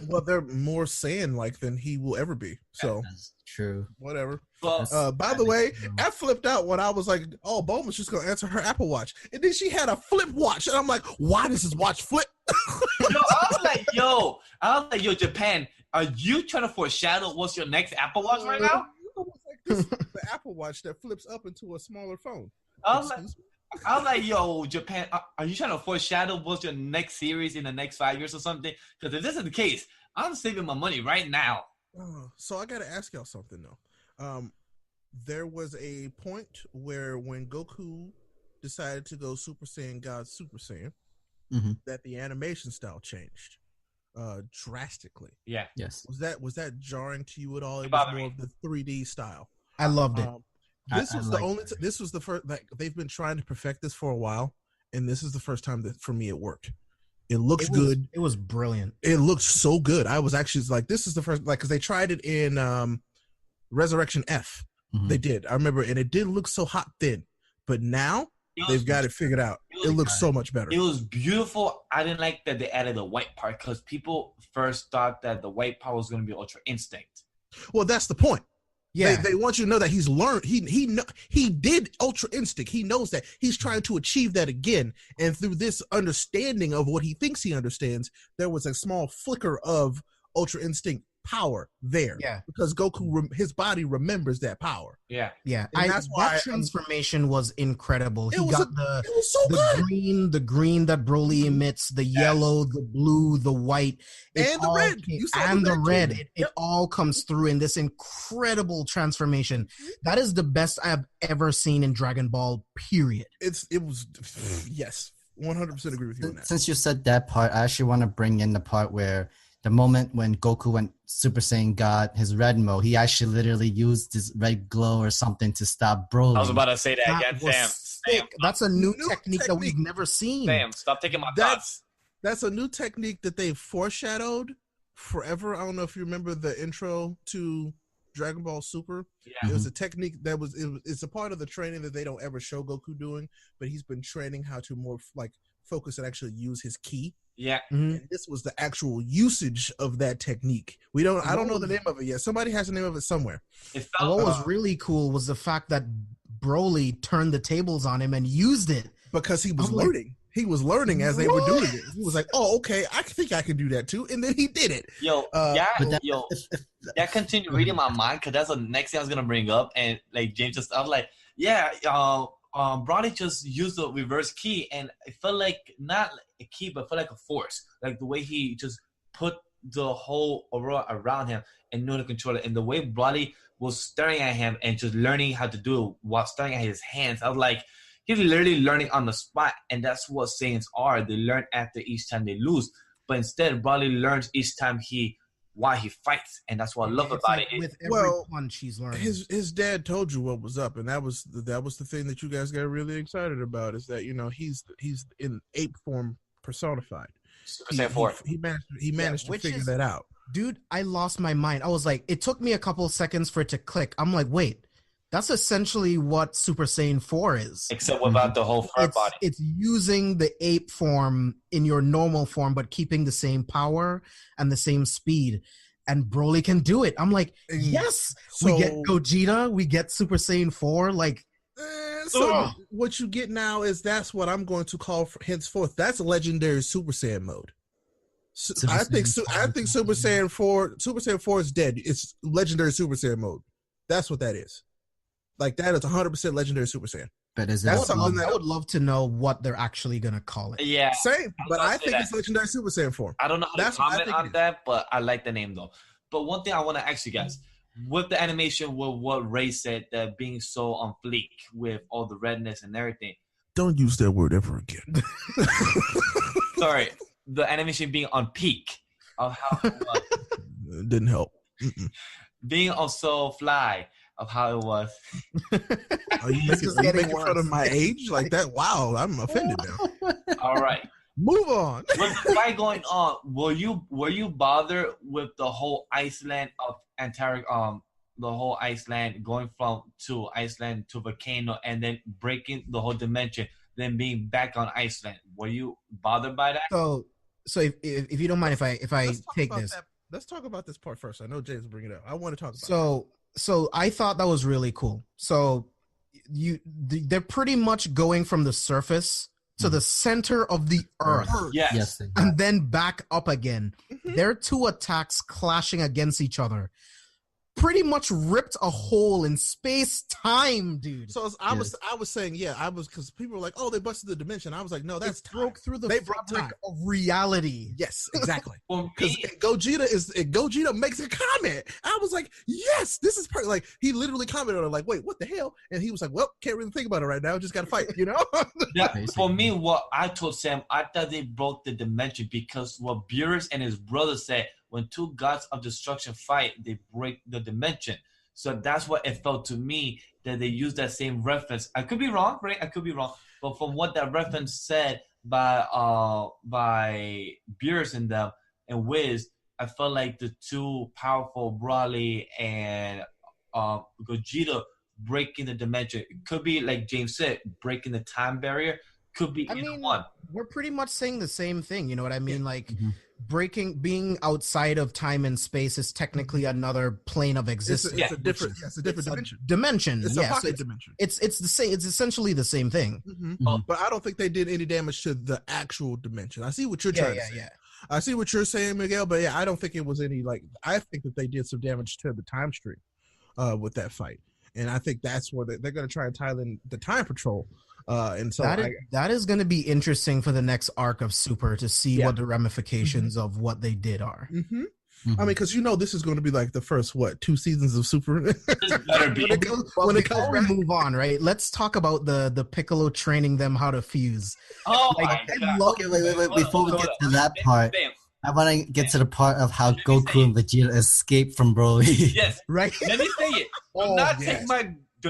Well, they're more Saiyan-like than he will ever be. So that's true. Whatever. Well, by the way, I flipped out when I was like, "Oh, Bulma's just gonna answer her Apple Watch," and then she had a flip watch, and I'm like, "Why does this watch flip?" I was like, yo, Japan, are you trying to foreshadow what's your next Apple Watch right now? The Apple Watch that flips up into a smaller phone. I was like, yo, Japan, are you trying to foreshadow what's your next series in the next 5 years or something? Because if this is the case, I'm saving my money right now. So I got to ask y'all something though. There was a point where when Goku decided to go Super Saiyan God Super Saiyan, that the animation style changed drastically. Yeah. Yes. Was that jarring to you at all? It was more of the 3D style. I loved it. This was the first. Like, they've been trying to perfect this for a while, and this is the first time that for me it worked. It looks good. It was brilliant. It looked so good. I was actually like, this is the first, like, because they tried it in Resurrection F. They did. I remember, and it didn't look so hot then, but now they've got it figured out. It looks so much better. It was beautiful. I didn't like that they added the white part because people first thought that the white part was going to be Ultra Instinct. Well, that's the point. Yeah, they want you to know that he's learned. He did Ultra Instinct. He knows that he's trying to achieve that again. And through this understanding of what he thinks he understands, there was a small flicker of Ultra Instinct power there. Yeah, because Goku, his body remembers that power. Yeah, yeah. And that's why that transformation was incredible. He got the green that Broly emits, the yellow, the blue, the white, and the red. And the red. It all comes through in this incredible transformation. That is the best I've ever seen in Dragon Ball. Period. It was yes, 100% agree with you on that. Since you said that part, I actually want to bring in the part where the moment when Goku went Super Saiyan God, his red mode, he actually literally used his red glow or something to stop Broly. I was about to say that again, Sam. That's a new technique that we've never seen. Sam, stop taking my thoughts. That's a new technique that they've foreshadowed, forever. I don't know if you remember the intro to Dragon Ball Super. Yeah. It was a technique that it's a part of the training that they don't ever show Goku doing, but he's been training how to more like focus and actually use his ki. Yeah. Mhm. And this was the actual usage of that technique. I don't know the name of it yet. Somebody has the name of it somewhere. It And felt what was really cool was the fact that Broly turned the tables on him and used it. Because he was I'm like, learning. He was learning as they were doing it. He was like, "Oh, okay, I think I can do that too," and then he did it. That continued reading my mind because that's the next thing I was gonna bring up. And like James just, I was like, Broly just used the reverse key, and it felt like not a key, but felt like a force. Like the way he just put the whole aura around him and knew to control it, and the way Broly was staring at him and just learning how to do it while staring at his hands. I was like, he's literally learning on the spot, and that's what Saiyans are. They learn after each time they lose, but instead, Broly learns each time why he fights, and that's what I love about it. With every punch he's learning. His dad told you what was up, and that was the thing that you guys got really excited about. Is that he's in ape form personified. Super Saiyan 4. He managed to figure that out. Dude, I lost my mind. I was like, it took me a couple seconds for it to click. I'm like, wait. That's essentially what Super Saiyan 4 is. Except without the whole fur body. It's using the ape form in your normal form, but keeping the same power and the same speed. And Broly can do it. I'm like, yes, we get Gogeta, we get Super Saiyan 4. Like, what you get now is that's what I'm going to call henceforth. That's a legendary Super Saiyan mode. I think Super Saiyan 4 is dead. It's legendary Super Saiyan mode. That's what that is. Like that is 100% legendary Super Saiyan. But is that's something that I would love to know what they're actually gonna call it. Yeah, same. But I think it's legendary Super Saiyan 4. I don't know how to comment on that, but I like the name though. But one thing I want to ask you guys, with the animation, with what Ray said, that being so on fleek with all the redness and everything. Don't use that word ever again. Sorry, the animation being on peak of how it was. It didn't help. Being also fly of how it was. Are you making fun of my age like that? Wow, I'm offended now. All right, move on. With the fight going on, were you bothered with the whole Iceland of Antarctica, the whole Iceland going to Iceland to volcano and then breaking the whole dimension, then being back on Iceland? Were you bothered by that? So if you don't mind, if I take this. Let's talk about this part first. I know James will bring it up. I want to talk about it. So I thought that was really cool. So they're pretty much going from the surface to the center of the earth. Yes. And then back up again. Their two attacks clashing against each other pretty much ripped a hole in space-time, dude. So I was saying, because people were like, oh, they busted the dimension. I was like, no, that's broke through the fabric of reality. Yes, exactly. Because Gogeta makes a comment. I was like, yes, this is perfect. Like, he literally commented on it, like, wait, what the hell? And he was like, well, can't really think about it right now. Just got to fight, you know? Yeah, for me, what I told Sam, I thought they broke the dimension because what Beerus and his brother said, when two gods of destruction fight, they break the dimension. So that's what it felt to me, that they used that same reference. I could be wrong, right? I could be wrong. But from what that reference said by Beerus and them and Wiz, I felt like the two powerful Broly and Gogeta breaking the dimension. It could be, like James said, breaking the time barrier. Could be either one. We're pretty much saying the same thing. You know what I mean? Like being outside of time and space is technically another plane of existence. It's a different dimension. It's a pocket dimension. It's the same. It's essentially the same thing. But I don't think they did any damage to the actual dimension. I see what you're trying to say. Yeah. I see what you're saying, Miguel. But yeah, I don't think it was any I think that they did some damage to the time stream with that fight, and I think that's where they're going to try and tie in the time patrol. And so that is going to be interesting for the next arc of Super to see what the ramifications of what they did are. I mean, because this is going to be like the first 2 seasons of Super. when it comes, we move on, right? Let's talk about the Piccolo training them how to fuse. Oh my God! Okay, wait. Before we get to that part, I want to get to the part of how Goku and Vegeta escape from Broly. Yes, right. Let me say it. Do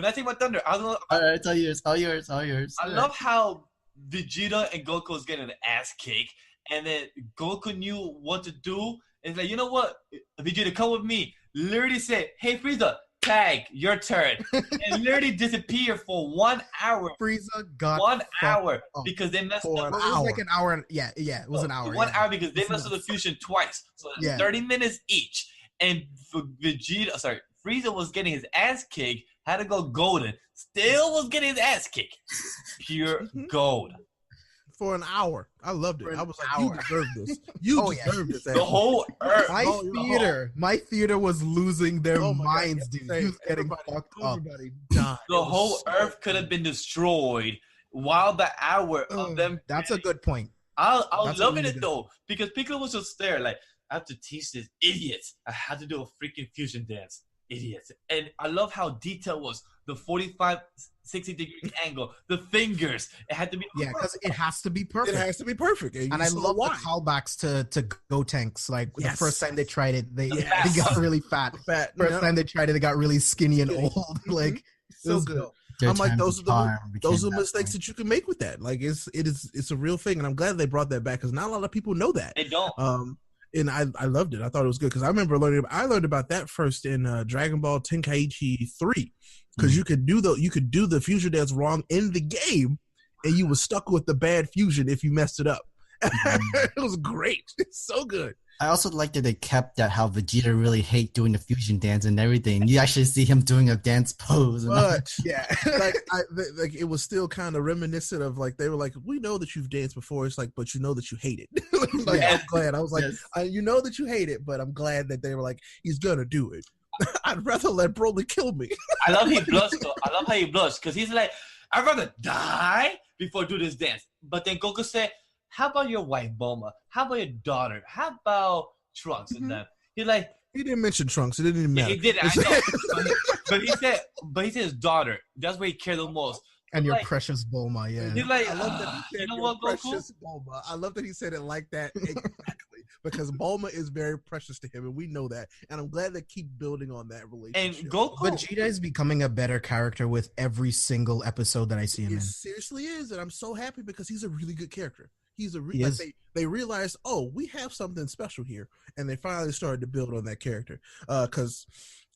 not take my thunder. I don't know. All right, it's all yours. I love how Vegeta and Goku is getting an ass kick, and then Goku knew what to do, It's like, you know what? Vegeta, come with me. Literally said, hey, Frieza, tag, your turn. And literally disappeared for 1 hour. Frieza got 1 hour up. because they messed For up. an It was hour. like an hour. Yeah, it was an hour. 1 yeah. hour because they messed up the fusion twice. So Yeah. 30 minutes each. And Frieza was getting his ass kicked, had to go golden. Still was getting his ass kicked. Pure gold. For an hour. I loved it. For an I was like, hour. you deserve this. You Oh, yeah. deserve this. The whole earth. My theater was losing their Oh my God, minds, yeah, dude. same. He was getting Everybody- fucked up. Everybody died. The It was whole so earth could have good. been destroyed while the hour of them. That's a good point. I was That's a loving really it good though because Piccolo was just there. Like, I have to teach these idiots. I had to do a freaking fusion dance. Idiots. And I love how detailed was the 45, 60-degree angle, the fingers. It had to be. Yeah, because it has to be perfect. It has to be perfect. And I love the callbacks to Go Tanks. Like Yes. the first time they tried it, they Yes. got really fat. fat. First time they tried it, they got really skinny and Skinny. old. Like so was good. dope. I'm like, those are the mistakes that you can make with that. Like it's a real thing, and I'm glad they brought that back because not a lot of people know that. They don't. And I loved it. I thought it was good because I remember I learned about that first in Dragon Ball Tenkaichi 3 because you could do the fusion dance wrong in the game, and you were stuck with the bad fusion if you messed it up. It was great. It's so good. I also like that they kept that how Vegeta really hate doing the fusion dance and everything. You actually see him doing a dance pose. And But Yeah. like it was still kind of reminiscent of like they were like, we know that you've danced before. It's like, but you know that you hate it. Like, Yeah. I'm glad. I was like, Yes. you know that you hate it, but I'm glad that they were like, he's gonna do it. I'd rather let Broly kill me. I love how he blushed though. I love how he blushed because he's like, I'd rather die before do this dance. But then Goku said, how about your wife Bulma? How about your daughter? How about Trunks and them? He's like, He didn't mention Trunks. It didn't even yeah, matter. he did. I know. but he said his daughter. That's where he cared the most. And your Like- precious Bulma, yeah. He's like, I love that he said, you know "Your what, Goku? precious Bulma." I love that he said it like that exactly because Bulma is very precious to him, and we know that. And I'm glad they keep building on that And relationship. Goku. Vegeta is becoming a better character with every single episode that I see him It in. seriously is, and I'm so happy because he's a really good character. He's a He like is. they realized, oh, we have something special here, and they finally started to build on that character. Because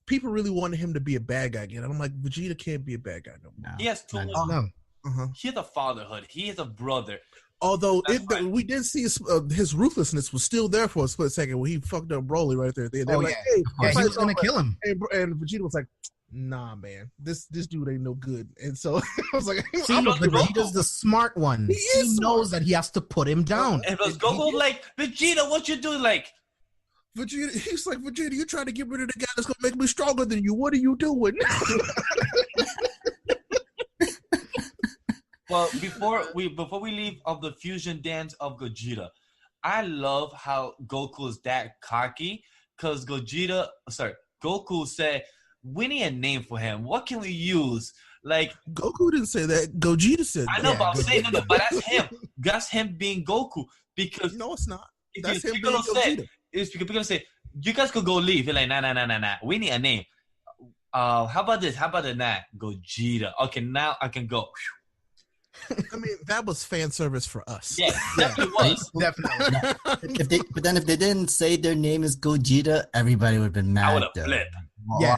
people really wanted him to be a bad guy again, and I'm like, Vegeta can't be a bad guy no more. No, He has too much. no. No. He has a fatherhood. He is a brother. Although That's right. we did see his ruthlessness was still there for a split second when he fucked up Broly right there. They were Oh, like, yeah. hey, Yeah, he fight was gonna over. kill him. And Vegeta was like, nah, man, this dude ain't no good. And so I was like, See, I'm not gonna the Vegeta's the smart one. He is knows that he has to put him down. And plus Goku's like, Vegeta, what you doing? Like, Vegeta, he's like, Vegeta, you're trying to get rid of the guy that's gonna make me stronger than you. What are you doing? well, before we leave of the fusion dance of Gogeta, I love how Goku is that cocky because Goku said, we need a name for him. What can we use? Like, Goku didn't say that. Gogeta said I that. know, Yeah, but I'm Gogeta. saying no, but that's him. That's him being Goku because No, it's not. if That's him being Piccolo said, Gogeta. it's because Piccolo say, you guys could go leave. You're like, nah. We need a name. How about this? How about that? Gogeta. Okay, now I can go. I mean, that was fan service for us. Yeah, definitely was. Definitely. But then if they didn't say their name is Gogeta, everybody would have been mad. I would have though. flipped. Yeah.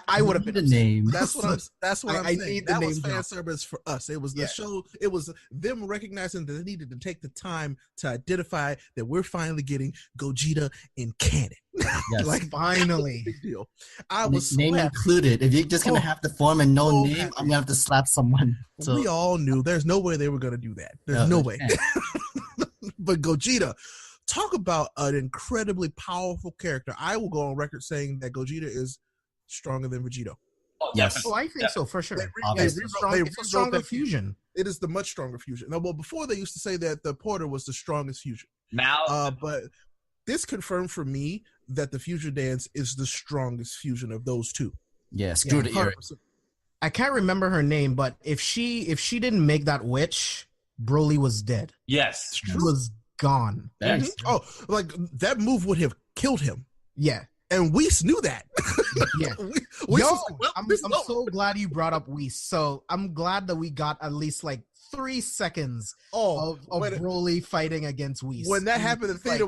I would have been the upset. name. That's what I'm I saying. need the That was name fan drop. service for us. It was the Yeah. show. It was them recognizing that they needed to take the time to identify that we're finally getting Gogeta in canon. Yes. Like Finally. big deal. I was so name happy. included. If you're just gonna Oh, have to form a no so name, happy. I'm gonna have to slap someone. So We all knew there's no way they were going to do that. There's no way. But Gogeta, talk about an incredibly powerful character. I will go on record saying that Gogeta is stronger than Vegeta. Oh, Yes. definitely. Oh, I think so for sure. They Obviously. It's they a rewrote stronger that fusion. It is the much stronger fusion. Now, well, before they used to say that the Porter was the strongest fusion. Now, But this confirmed for me that the fusion dance is the strongest fusion of those two. yeah, screw the ear. 100%. I can't remember her name, but if she didn't make that witch, Broly was dead. yes. She was gone. Thanks. Mhm. Oh, like that move would have killed him. Yeah. And Whis knew that. Yeah. Whis Yo, was like, well, I'm this is over. so glad you brought up Whis. So I'm glad that we got at least like 3 seconds Oh, of Broly fighting against Whis. when that happened, the theater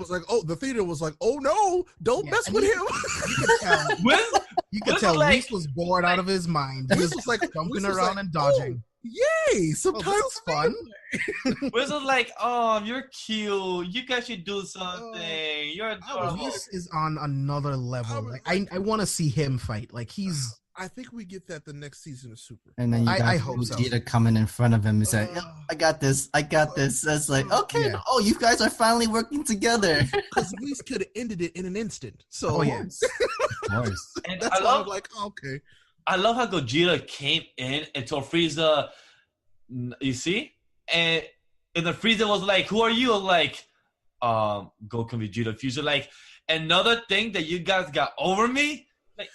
was like, oh no, don't mess with him. You could tell. You could tell Whis was bored out of his mind. He was like jumping around and dodging. Yay! Sometimes this is fun. Whis was like, "Oh, you're cute. You guys should do something. You're adorable." Whis is on another level. Like I want to see him fight. Like he's. I think we get that the next season of Super. And then you got Vegeta coming in front of him and saying, I got this. That's like, okay, you guys are finally working together. Because Whis could have ended it in an instant. So, yes. Of course. And that's why I'm like, okay. I love how Gogeta came in and told Frieza, you see? And then Frieza was like, who are you? Like, Goku and Vegeta fusion. Like, another thing that you guys got over me? Like,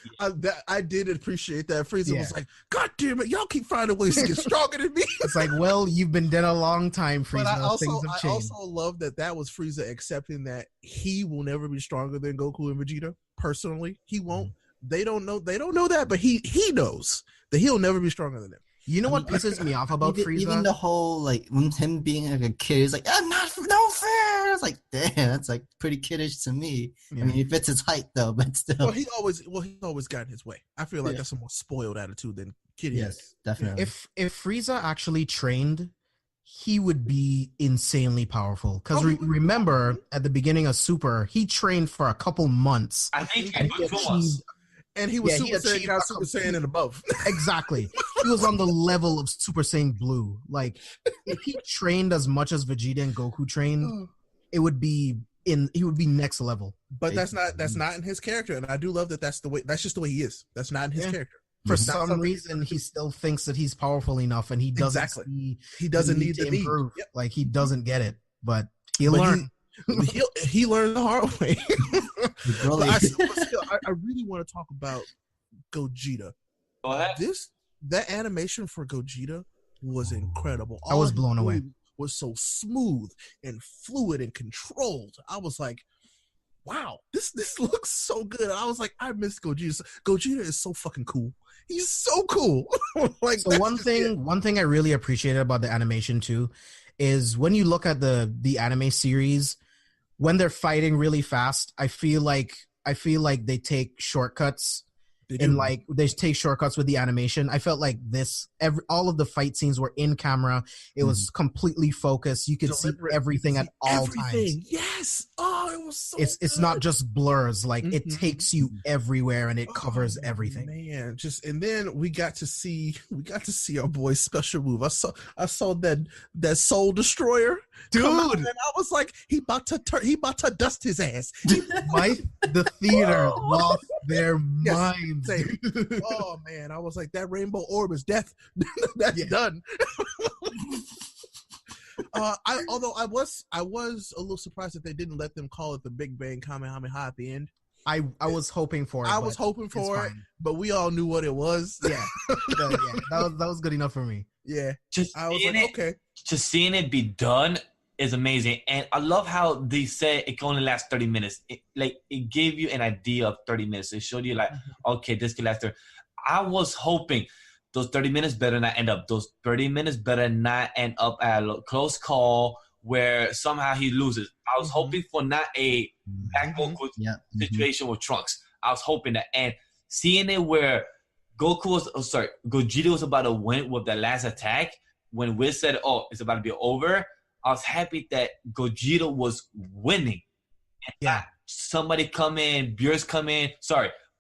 I did appreciate that. Frieza was like, God damn it, y'all keep finding ways to get stronger than me. It's like, well, you've been dead a long time, Frieza. But I also love that was Frieza accepting that he will never be stronger than Goku and Vegeta. Personally, he won't. They don't know that, but he knows that he'll never be stronger than them. You know what pisses me off about Frieza? Even the whole, like, him being like a kid, he's like, I'm not, no fair. It's like, damn, that's like pretty kiddish to me. Yeah. I mean, he fits his height though, but still. Well, he's always gotten his way. I feel like that's a more spoiled attitude than kid. Yes, definitely. If Frieza actually trained, he would be insanely powerful. Because remember, at the beginning of Super, he trained for a couple months. I think and he was Super Saiyan and above. Exactly. He was on the level of Super Saiyan Blue. Like, if he trained as much as Vegeta and Goku trained, he would be next level. But that's not in his character, and I do love that. That's just the way he is. That's not in his character. For some reason, he still thinks that he's powerful enough, and he doesn't. He doesn't need to improve. Yep. Like, he doesn't get it, but he'll learn. He learned the hard way. But I really want to talk about Gogeta. Go ahead. That animation for Gogeta was incredible. I was blown away. Was so smooth and fluid and controlled. I was like, wow, this looks so good. I was like, I miss Gogeta. Gogeta is so fucking cool. He's so cool. Like, so one thing I really appreciated about the animation too is when you look at the anime series, when they're fighting really fast, I feel like they take shortcuts. They take shortcuts with the animation. I felt like all of the fight scenes were in camera. It was completely focused. You could see everything at all times. Yes. Oh, it was so it's not just blurs. Like, it takes you everywhere and it covers everything. Man, and then we got to see our boy's special move. I saw that Soul Destroyer, dude, and I was like, he about to dust his ass. The theater lost their minds. Oh man, I was like, that rainbow orb is death. That's done. Although I was a little surprised that they didn't let them call it the Big Bang Kamehameha at the end. I was hoping for it. I was hoping for it, but we all knew what it was. Yeah, that was good enough for me. Yeah, I was like, okay. Just seeing it be done is amazing, and I love how they say it can only last 30 minutes. It gave you an idea of 30 minutes. It showed you like, okay, this could last. I was hoping those 30 minutes better not end up. Those 30 minutes better not end up at a close call where somehow he loses. I was hoping for not a back Goku situation with Trunks. I was hoping that, and seeing it where Gogeta was about to win with the last attack when Whis said, "Oh, it's about to be over." I was happy that Gogeta was winning. And somebody come in,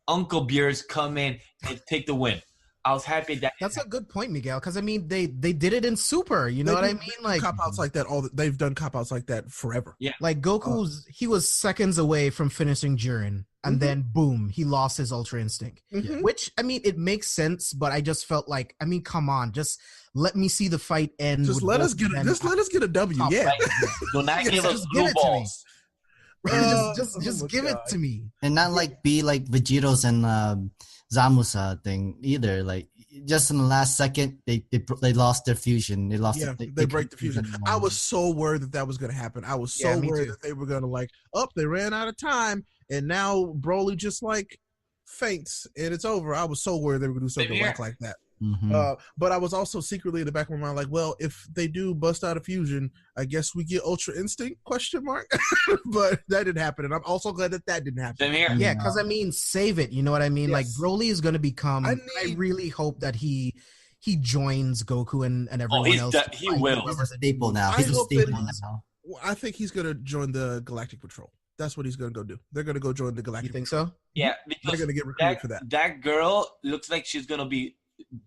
Uncle Beers come in and take the win. I was happy that that's a good point, Miguel. Because I mean, they did it in Super. You know what I mean? Like, cop outs like that. They've done cop outs like that forever. Yeah, like Goku's, he was seconds away from finishing Jiren, and then boom, he lost his Ultra Instinct. Which, I mean, it makes sense, but I just felt like, I mean, come on, just let me see the fight end. Just let us get a W. Yeah, do not give us blue balls. Just give it to me, and not like be like Vegeto's and Zamusa thing either. Like, just in the last second, they lost their fusion. They lost. They break the fusion. I was so worried that was going to happen. I was so worried that they were going to they ran out of time, and now Broly just like faints and it's over. I was so worried they were going to do something like that. But I was also secretly in the back of my mind like, well, if they do bust out of fusion, I guess we get Ultra Instinct ? But that didn't happen, and I'm also glad that didn't happen. Same here. Yeah, because I mean, save it. You know what I mean? Yes. Like Broly is going to become. I need- really hope that he joins Goku and everyone else. He will. He's a staple now. I He's a hope staple that now. I think he's gonna join the Galactic Patrol. That's what he's gonna go do. They're gonna go join the You Galactic. think so? Yeah, They're because gonna get recruited for that. that girl looks like she's gonna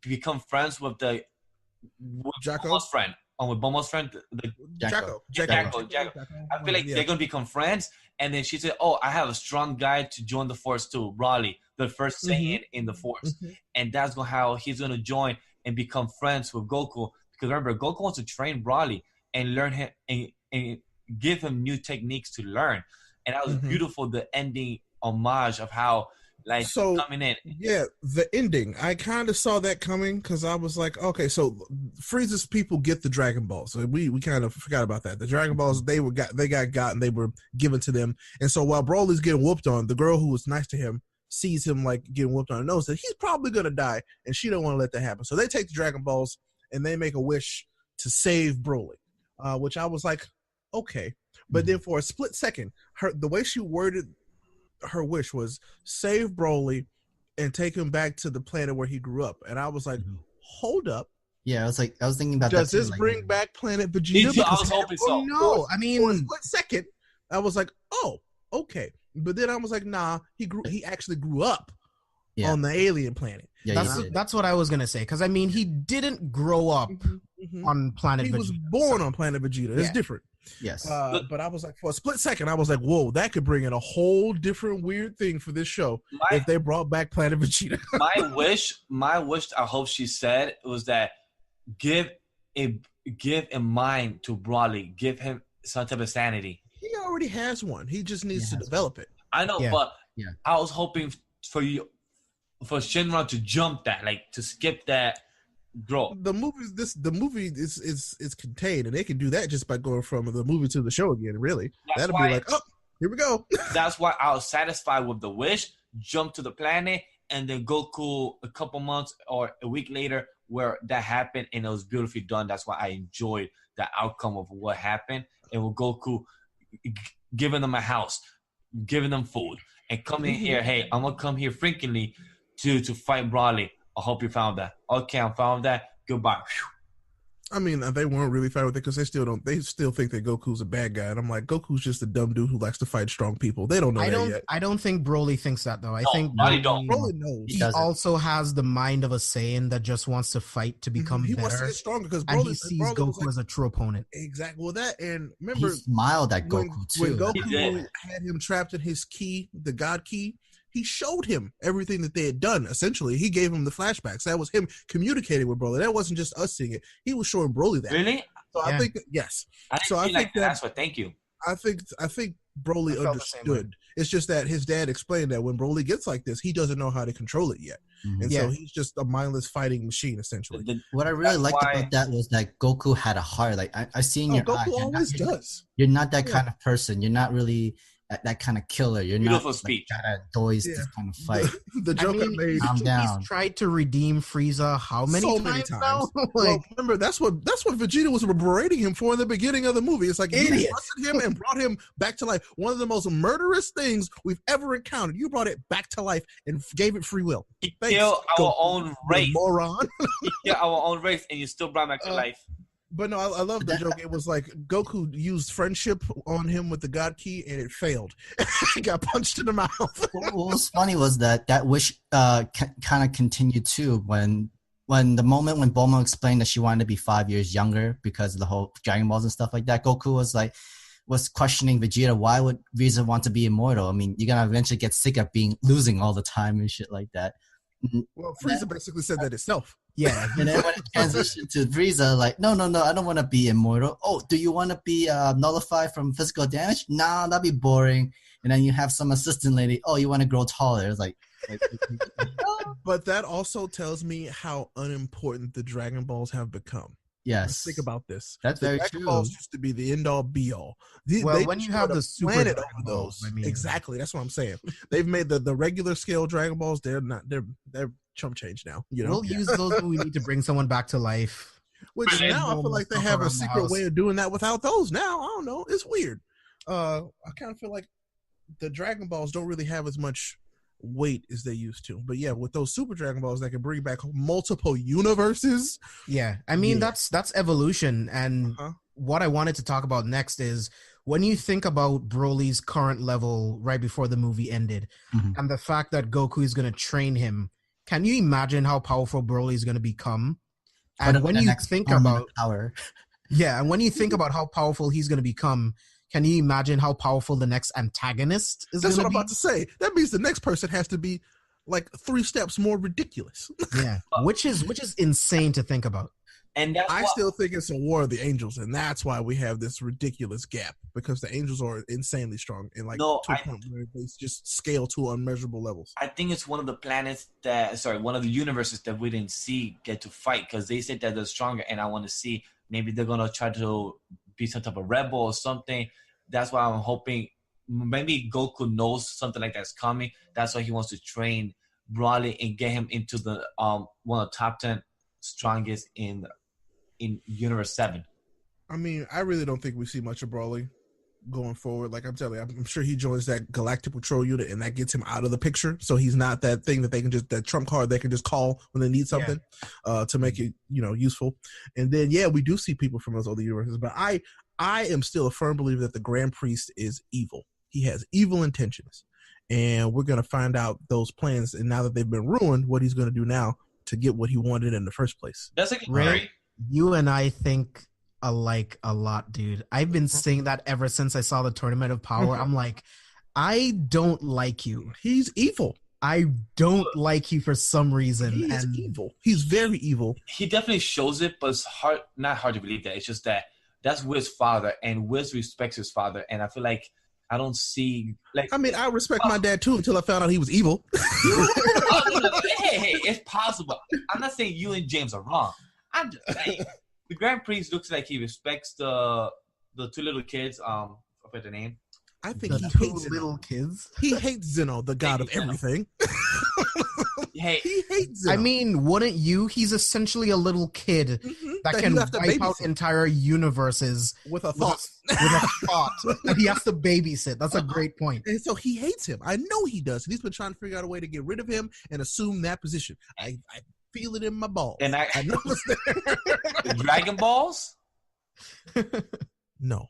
become friends with Jacko? Bomo's friend. With Bomo's friend, the Jacko. Jacko. I feel like they're gonna become friends, and then she said, "Oh, I have a strong guy to join the Force too, Broly, the first Saiyan in the Force," and that's how he's gonna join and become friends with Goku. Because remember, Goku wants to train Broly and learn him and give him new techniques to learn, and that was beautiful. The ending homage of how. Like coming in. Yeah, the ending. I kind of saw that coming because I was like, okay, so Frieza's people get the Dragon Balls. So we kind of forgot about that. The Dragon Balls they got and they were given to them. And so while Broly's getting whooped on, the girl who was nice to him sees him like getting whooped on and knows that he's probably gonna die, and she don't want to let that happen. So they take the Dragon Balls and they make a wish to save Broly, which I was like, okay. But then for a split second, the way she worded her wish was save Broly and take him back to the planet where he grew up, and I was like, hold up. Yeah, I was thinking about does that. Does this bring back Planet Vegeta? I was hoping so. No, I mean, for a split second, I was like, oh, okay. But then I was like, nah, he actually grew up on the alien planet. Yeah, that's what I was gonna say. Because I mean, he didn't grow up on Planet Vegeta. He was born on Planet Vegeta. It's different. Yes. But I was like, for a split second, I was like, whoa, that could bring in a whole different weird thing for this show if they brought back Planet Vegeta. my wish, I hope she said, was that give a mind to Broly, give him some type of sanity. He already has one. He just needs to develop it. I know, but I was hoping for Shinra to jump that, like to skip that. Bro, the movie is contained, and they can do that just by going from the movie to the show again. Really, that'll be like, oh, here we go. That's why I was satisfied with the wish. Jump to the planet, and then Goku a couple months or a week later, where that happened, and it was beautifully done. That's why I enjoyed the outcome of what happened, and with Goku giving them a house, giving them food, and coming here. Hey, I'm gonna come here frequently to fight Broly. I hope you found that. Okay, I found that. Goodbye. I mean, they weren't really fine with it because they still think that Goku's a bad guy. And I'm like, Goku's just a dumb dude who likes to fight strong people. They don't know that yet. I don't think Broly thinks that, though. I think Broly knows. He also has the mind of a Saiyan that just wants to fight to become better. He wants to get stronger because he sees Goku as a true opponent. Exactly. Well, that, and remember, he smiled at Goku, too. When Goku had him trapped in his key, the God key, he showed him everything that they had done, essentially. He gave him the flashbacks. That was him communicating with Broly. That wasn't just us seeing it. He was showing Broly that. Really? So I think, yes. I think that's what, thank you. I think Broly understood. It's just that his dad explained that when Broly gets like this, he doesn't know how to control it yet. And so he's just a mindless fighting machine, essentially. What I really liked about that was that Goku had a heart. Like, I see in your eyes. Goku always does. You're not that kind of person. You're not really that kind of killer. You're beautiful not speech. Like, that annoys this kind of fight. The joke I made. He's tried to redeem Frieza how many times now? Well, remember, that's what Vegeta was berating him for in the beginning of the movie. It's like, you busted him and brought him back to life. One of the most murderous things we've ever encountered. You brought it back to life and gave it free will. He killed our own race. Moron. He killed our own race, and you still brought him back to life. But no, I love the joke. It was like Goku used friendship on him with the God Key, and it failed. He got punched in the mouth. What was funny was that wish kind of continued too when the moment when Bulma explained that she wanted to be 5 years younger because of the whole Dragon Balls and stuff like that. Goku was questioning Vegeta. Why would Frieza want to be immortal? I mean, you're gonna eventually get sick of losing all the time and shit like that. Well, Frieza basically said that itself. Yeah. And then when it transitioned to Frieza, like, no, I don't want to be immortal. Oh, do you want to be nullified from physical damage? Nah, that'd be boring. And then you have some assistant lady, oh, you want to grow taller. It's like but that also tells me how unimportant the Dragon Balls have become. Yes. Let's think about this. That's very true. Dragon Balls used to be the end all be all. When you have the super planet Dragon over Balls, those, I mean, exactly. That's what I'm saying. They've made the regular scale Dragon Balls. They're chump change now. You know, We'll use those when we need to bring someone back to life. which now I feel like they have a secret way of doing that without those. Now I don't know. It's weird. I kind of feel like the Dragon Balls don't really have as much weight as they used to. But yeah, with those Super Dragon Balls that can bring back multiple universes. Yeah, I mean that's evolution. And what I wanted to talk about next is when you think about Broly's current level right before the movie ended, and the fact that Goku is going to train him. Can you imagine how powerful Broly is going to become? And when you think about power, and when you think about how powerful he's going to become, can you imagine how powerful the next antagonist is? That's what I'm about to say. That means the next person has to be like 3 steps more ridiculous. Yeah, which is insane to think about. And I still think it's a War of the Angels, and that's why we have this ridiculous gap, because the Angels are insanely strong and to a point where they just scale to unmeasurable levels. I think it's one of the one of the universes that we didn't see get to fight, because they said that they're stronger, and I want to see maybe they're gonna try to be some type of rebel or something. That's why I'm hoping maybe Goku knows something like that's coming. That's why he wants to train Broly and get him into the one of the top 10 strongest in Universe 7. I mean, I really don't think we see much of Broly going forward. Like I'm telling you, I'm sure he joins that Galactic Patrol unit, and that gets him out of the picture. So he's not that thing that they can just, that trump card they can just call when they need something to make it, useful. And then, we do see people from those other universes. But I am still a firm believer that the Grand Priest is evil. He has evil intentions. And we're going to find out those plans. And now that they've been ruined, what he's going to do now to get what he wanted in the first place. That's a good Ray, you and I think alike a lot, dude. I've been saying that ever since I saw the Tournament of Power. I'm like, I don't like you. He's evil. I don't like you for some reason. He's evil. He's very evil. He definitely shows it, but it's not hard to believe that. It's just that that's Will's father, and Will respects his father. And I feel like I don't see I mean, I respect my dad too until I found out he was evil. Hey, it's possible. I'm not saying you and James are wrong. I'm just saying the Grand Priest looks like he respects the 2 little kids. I forget the name. I think he hates little kids. He hates Zeno, the god of everything. Hey, he hates Zeno. I mean, wouldn't you? He's essentially a little kid that can wipe out entire universes with a thought. With a thought that he has to babysit. That's a great point. And so he hates him. I know he does. And he's been trying to figure out a way to get rid of him and assume that position. I feel it in my balls. And I know it's there. The Dragon Balls? No.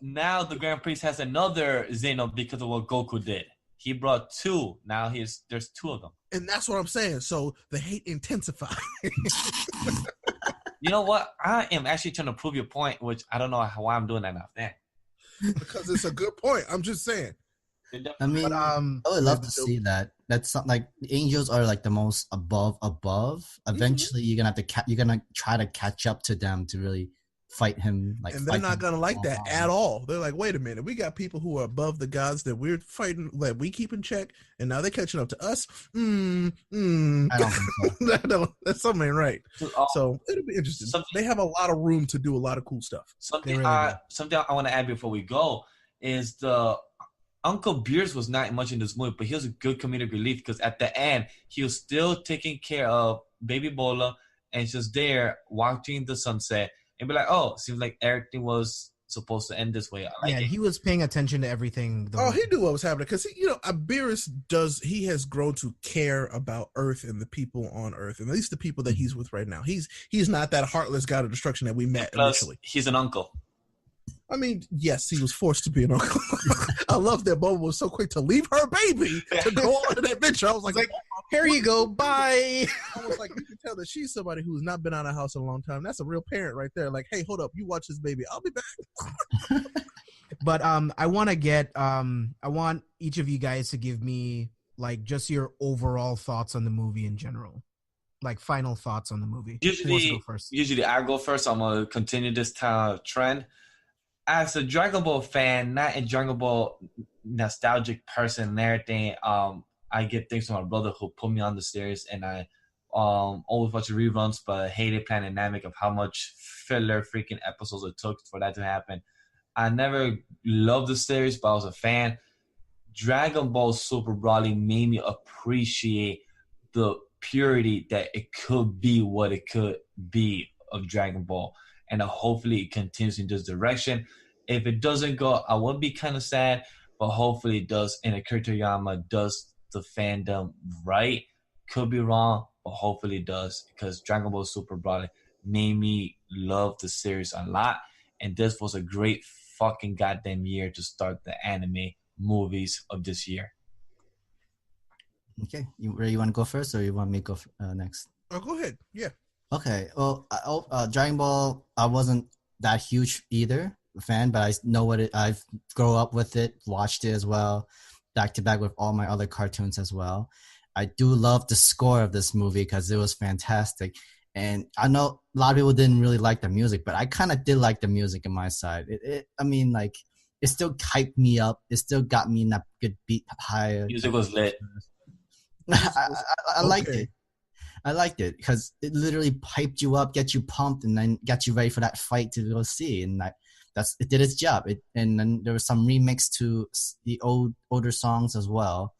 Now the Grand Priest has another Zeno because of what Goku did. He brought 2. Now there's 2 of them. And that's what I'm saying. So the hate intensifies. You know what? I am actually trying to prove your point, which I don't know why I'm doing that now. Damn. Because it's a good point. I'm just saying. I mean, I would love to see that. That's not like the Angels are like the most above. Eventually, you're gonna try to catch up to them to really fight him. And they're not gonna like that at all. They're like, wait a minute, we got people who are above the gods that we're fighting, that we keep in check, and now they're catching up to us. I don't think so. That's something right. So it'll be interesting. They have a lot of room to do a lot of cool stuff. Something I want to add before we go is the Uncle Beers was not much in this movie, but he was a good comedic relief because at the end he was still taking care of Baby Bola and just there watching the sunset and be like, oh, seems like everything was supposed to end this way. He was paying attention to everything. He knew what was happening because Beerus he has grown to care about Earth and the people on Earth, and at least the people that he's with right now. He's not that heartless god of destruction that we met initially. He's an uncle. I mean, yes, he was forced to be an uncle. I love that Boba was so quick to leave her baby to go on an adventure. I was like, here you go, bye. I was like, you can tell that she's somebody who's not been out of the house in a long time. That's a real parent right there. Like, hey, hold up, you watch this baby. I'll be back. But I want each of you guys to give me like just your overall thoughts on the movie in general. Like final thoughts on the movie. Usually I go first. I'm gonna continue this trend. As a Dragon Ball fan, not a Dragon Ball nostalgic person and everything, I get things from my brother who put me on the series, and I always watch the reruns, but I hated Planet Namek of how much filler freaking episodes it took for that to happen. I never loved the series, but I was a fan. Dragon Ball Super Broly made me appreciate the purity that it could be, what it could be of Dragon Ball, and hopefully it continues in this direction. If it doesn't go, I would be kind of sad, but hopefully it does. And Akira Toriyama does the fandom right. Could be wrong, but hopefully it does, because Dragon Ball Super Broly made me love the series a lot, and this was a great fucking goddamn year to start the anime movies of this year. Okay, Ray, you want to go first, or you want me to go next? Oh, go ahead. Yeah. Okay. Well, Dragon Ball, I wasn't that huge either fan, but I know what it. I've grown up with it, watched it as well, back to back with all my other cartoons as well. I do love the score of this movie because it was fantastic. And I know a lot of people didn't really like the music, but I kind of did like the music on my side. I mean, like, it still hyped me up. It still got me in that good beat higher. Music was lit. I liked it. I liked it because it literally hyped you up, get you pumped, and then got you ready for that fight to go see. And it did its job. And then there was some remix to the older songs as well,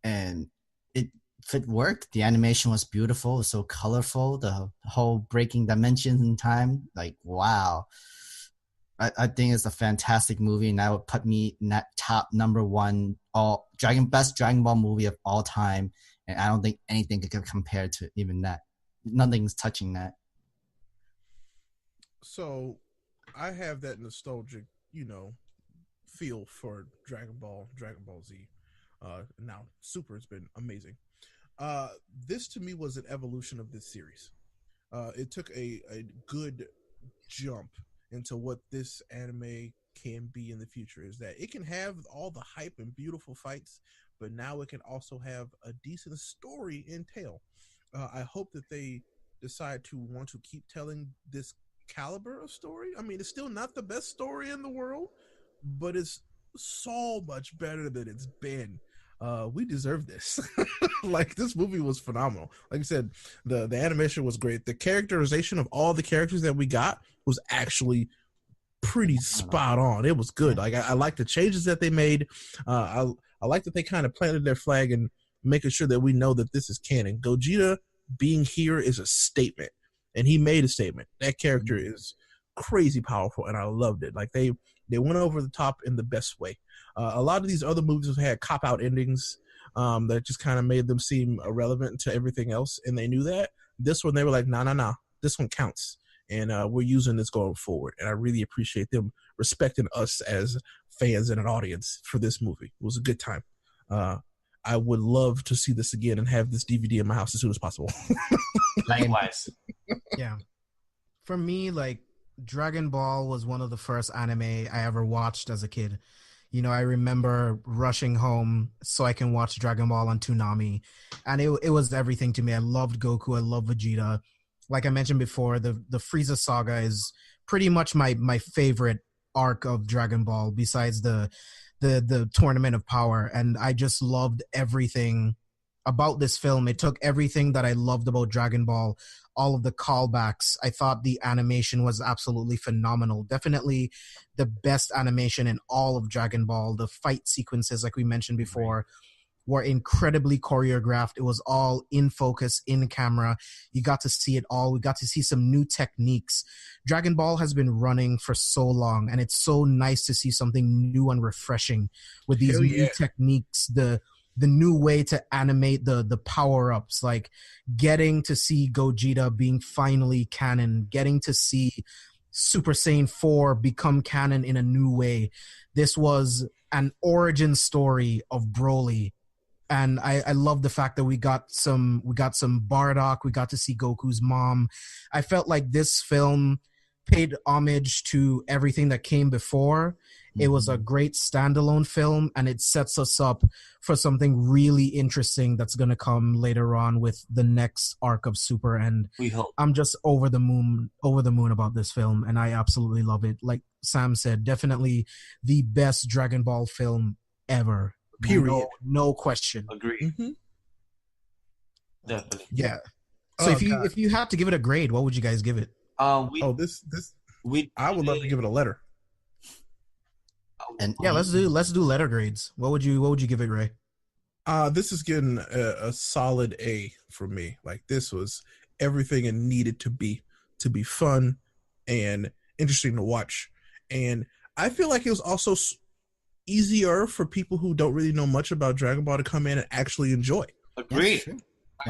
and it worked. The animation was beautiful. It was so colorful. The whole breaking dimensions in time, like, wow. I think it's a fantastic movie, and that would put me in that top #1 best Dragon Ball movie of all time. And I don't think anything could compare to even that. Nothing's touching that. So I have that nostalgic, feel for Dragon Ball Z. Now Super has been amazing. This to me was an evolution of this series. It took a good jump into what this anime can be in the future. Is that it can have all the hype and beautiful fights, but now it can also have a decent story and tale. I hope that they decide to want to keep telling this caliber of story. I mean, it's still not the best story in the world, but it's so much better than it's been. We deserve this. Like, this movie was phenomenal. Like I said, the animation was great. The characterization of all the characters that we got was actually pretty spot on. It was good. Like, I like the changes that they made. I like that they kind of planted their flag and making sure that we know that this is canon. Gogeta being here is a statement, and he made a statement. That character is crazy powerful, and I loved it. Like, they went over the top in the best way. A lot of these other movies had cop-out endings that just kind of made them seem irrelevant to everything else, and they knew that. This one, they were like, nah, this one counts, and we're using this going forward. And I really appreciate them respecting us as fans and an audience for this movie. It was a good time. I would love to see this again and have this DVD in my house as soon as possible. Likewise. Yeah. For me, like, Dragon Ball was one of the first anime I ever watched as a kid. I remember rushing home so I can watch Dragon Ball on Toonami, and it was everything to me. I loved Goku. I loved Vegeta. Like I mentioned before, the Frieza saga is pretty much my favorite arc of Dragon Ball, besides the Tournament of Power. And I just loved everything about this film. It took everything that I loved about Dragon Ball, all of the callbacks. I thought the animation was absolutely phenomenal. Definitely the best animation in all of Dragon Ball. The fight sequences, like we mentioned before, were incredibly choreographed. It was all in focus, in camera. You got to see it all. We got to see some new techniques. Dragon Ball has been running for so long, and it's so nice to see something new and refreshing with these new techniques. The new way to animate the power-ups, like getting to see Gogeta being finally canon, getting to see Super Saiyan 4 become canon in a new way. This was an origin story of Broly. And I love the fact that we got some Bardock, we got to see Goku's mom. I felt like this film paid homage to everything that came before. It was a great standalone film, and it sets us up for something really interesting that's going to come later on with the next arc of Super. And we hope. I'm just over the moon about this film, and I absolutely love it. Like Sam said, definitely the best Dragon Ball film ever. Period. No question. Agree. Mm-hmm. Definitely. Yeah. So if you had to give it a grade, what would you guys give it? I would love to give it a letter. And Yeah, let's do letter grades. What would you give it, Ray? This is getting a solid A for me. Like, this was everything it needed to be fun and interesting to watch. And I feel like it was also easier for people who don't really know much about Dragon Ball to come in and actually enjoy. Agree.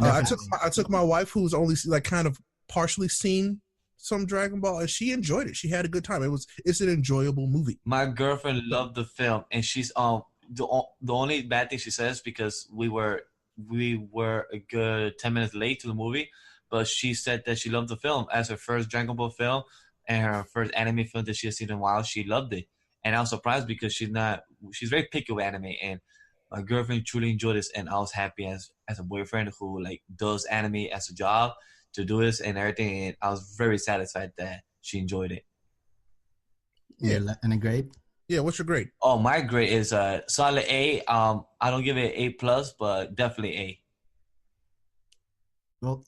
I took my wife, who's only like kind of partially seen some Dragon Ball, and she enjoyed it. She had a good time. It's an enjoyable movie. My girlfriend loved the film, and she's the only bad thing she says, because we were a good 10 minutes late to the movie, but she said that she loved the film as her first Dragon Ball film and her first anime film that she has seen in a while. She loved it, and I was surprised because she's very picky with anime, and my girlfriend truly enjoyed this, and I was happy as a boyfriend who like does anime as a job to do this and everything, and I was very satisfied that she enjoyed it. Yeah, and a grade. Yeah, what's your grade? Oh, my grade is a solid A. I don't give it A+, but definitely A. Well,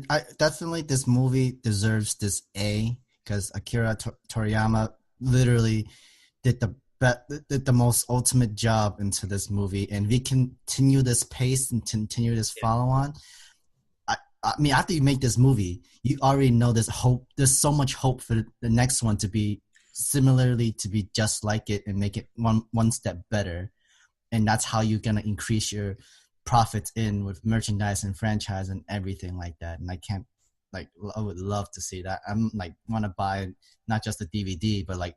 I definitely, this movie deserves this A because Akira Toriyama literally did the most ultimate job into this movie, and we continue this pace and continue this follow on. I mean, after you make this movie, you already know there's hope. There's so much hope for the next one to be similarly, to be just like it and make it one step better. And that's how you're gonna increase your profits in with merchandise and franchise and everything like that. And I would love to see that. I'm like want to buy not just the DVD but like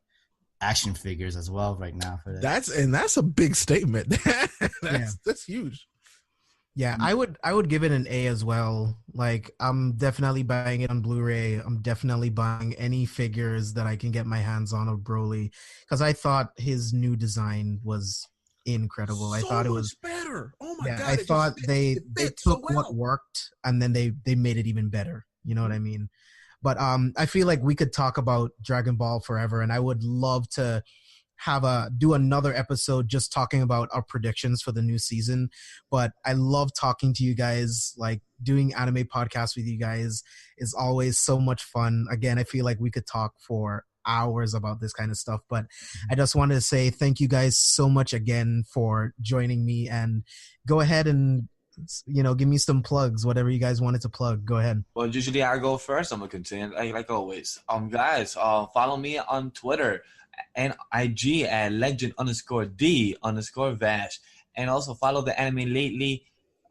action figures as well right now for that. That's a big statement. That's huge. Yeah, I would give it an A as well. Like, I'm definitely buying it on Blu-ray. I'm definitely buying any figures that I can get my hands on of Broly, because I thought his new design was incredible. I thought it was better. Oh my god! I thought they took what worked and then they made it even better. You know what I mean? But I feel like we could talk about Dragon Ball forever, and I would love to do another episode just talking about our predictions for the new season. But I love talking to you guys. Like, doing anime podcasts with you guys is always so much fun. Again, I feel like we could talk for hours about this kind of stuff, but I just wanted to say thank you guys so much again for joining me, and go ahead and give me some plugs, whatever you guys wanted to plug. Go ahead. Well, usually I go first. I'm gonna continue like always. Guys, follow me on Twitter and IG at legend_D_Vash, and also follow the Anime Lately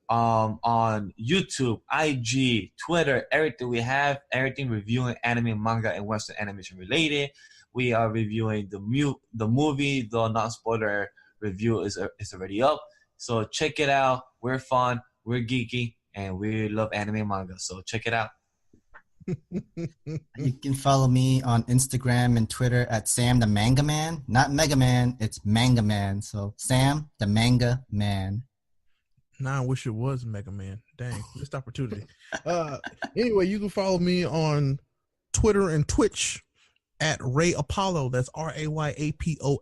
on YouTube, IG, Twitter, everything. We have everything reviewing anime, manga, and Western animation related. We are reviewing the movie. The non-spoiler review is already up, so check it out. We're fun, we're geeky, and we love anime and manga, so check it out. You can follow me on Instagram and Twitter at Sam the Manga Man. Not Mega Man, it's Manga Man. So Sam the Manga Man. Nah, I wish it was Mega Man. Dang, missed opportunity. Anyway, you can follow me on Twitter and Twitch at Ray Apollo. That's RayApollo,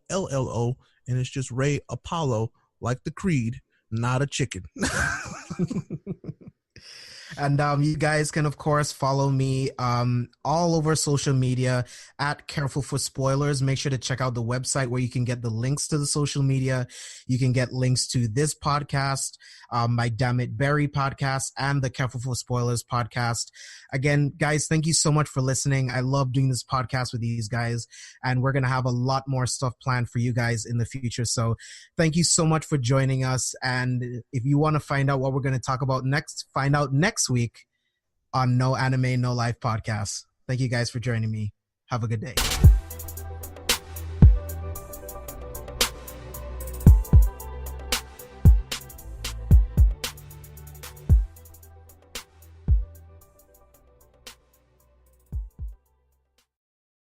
and it's just Ray Apollo, like the Creed, not a chicken. And you guys can, of course, follow me all over social media at Careful for Spoilers. Make sure to check out the website where you can get the links to the social media. You can get links to this podcast, my Damn It Barry podcast, and the Careful for Spoilers podcast. Again, guys, thank you so much for listening. I love doing this podcast with these guys, and we're going to have a lot more stuff planned for you guys in the future. So thank you so much for joining us. And if you want to find out what we're going to talk about next, find out next week on No Anime, No Life podcast. Thank you guys for joining me. Have a good day.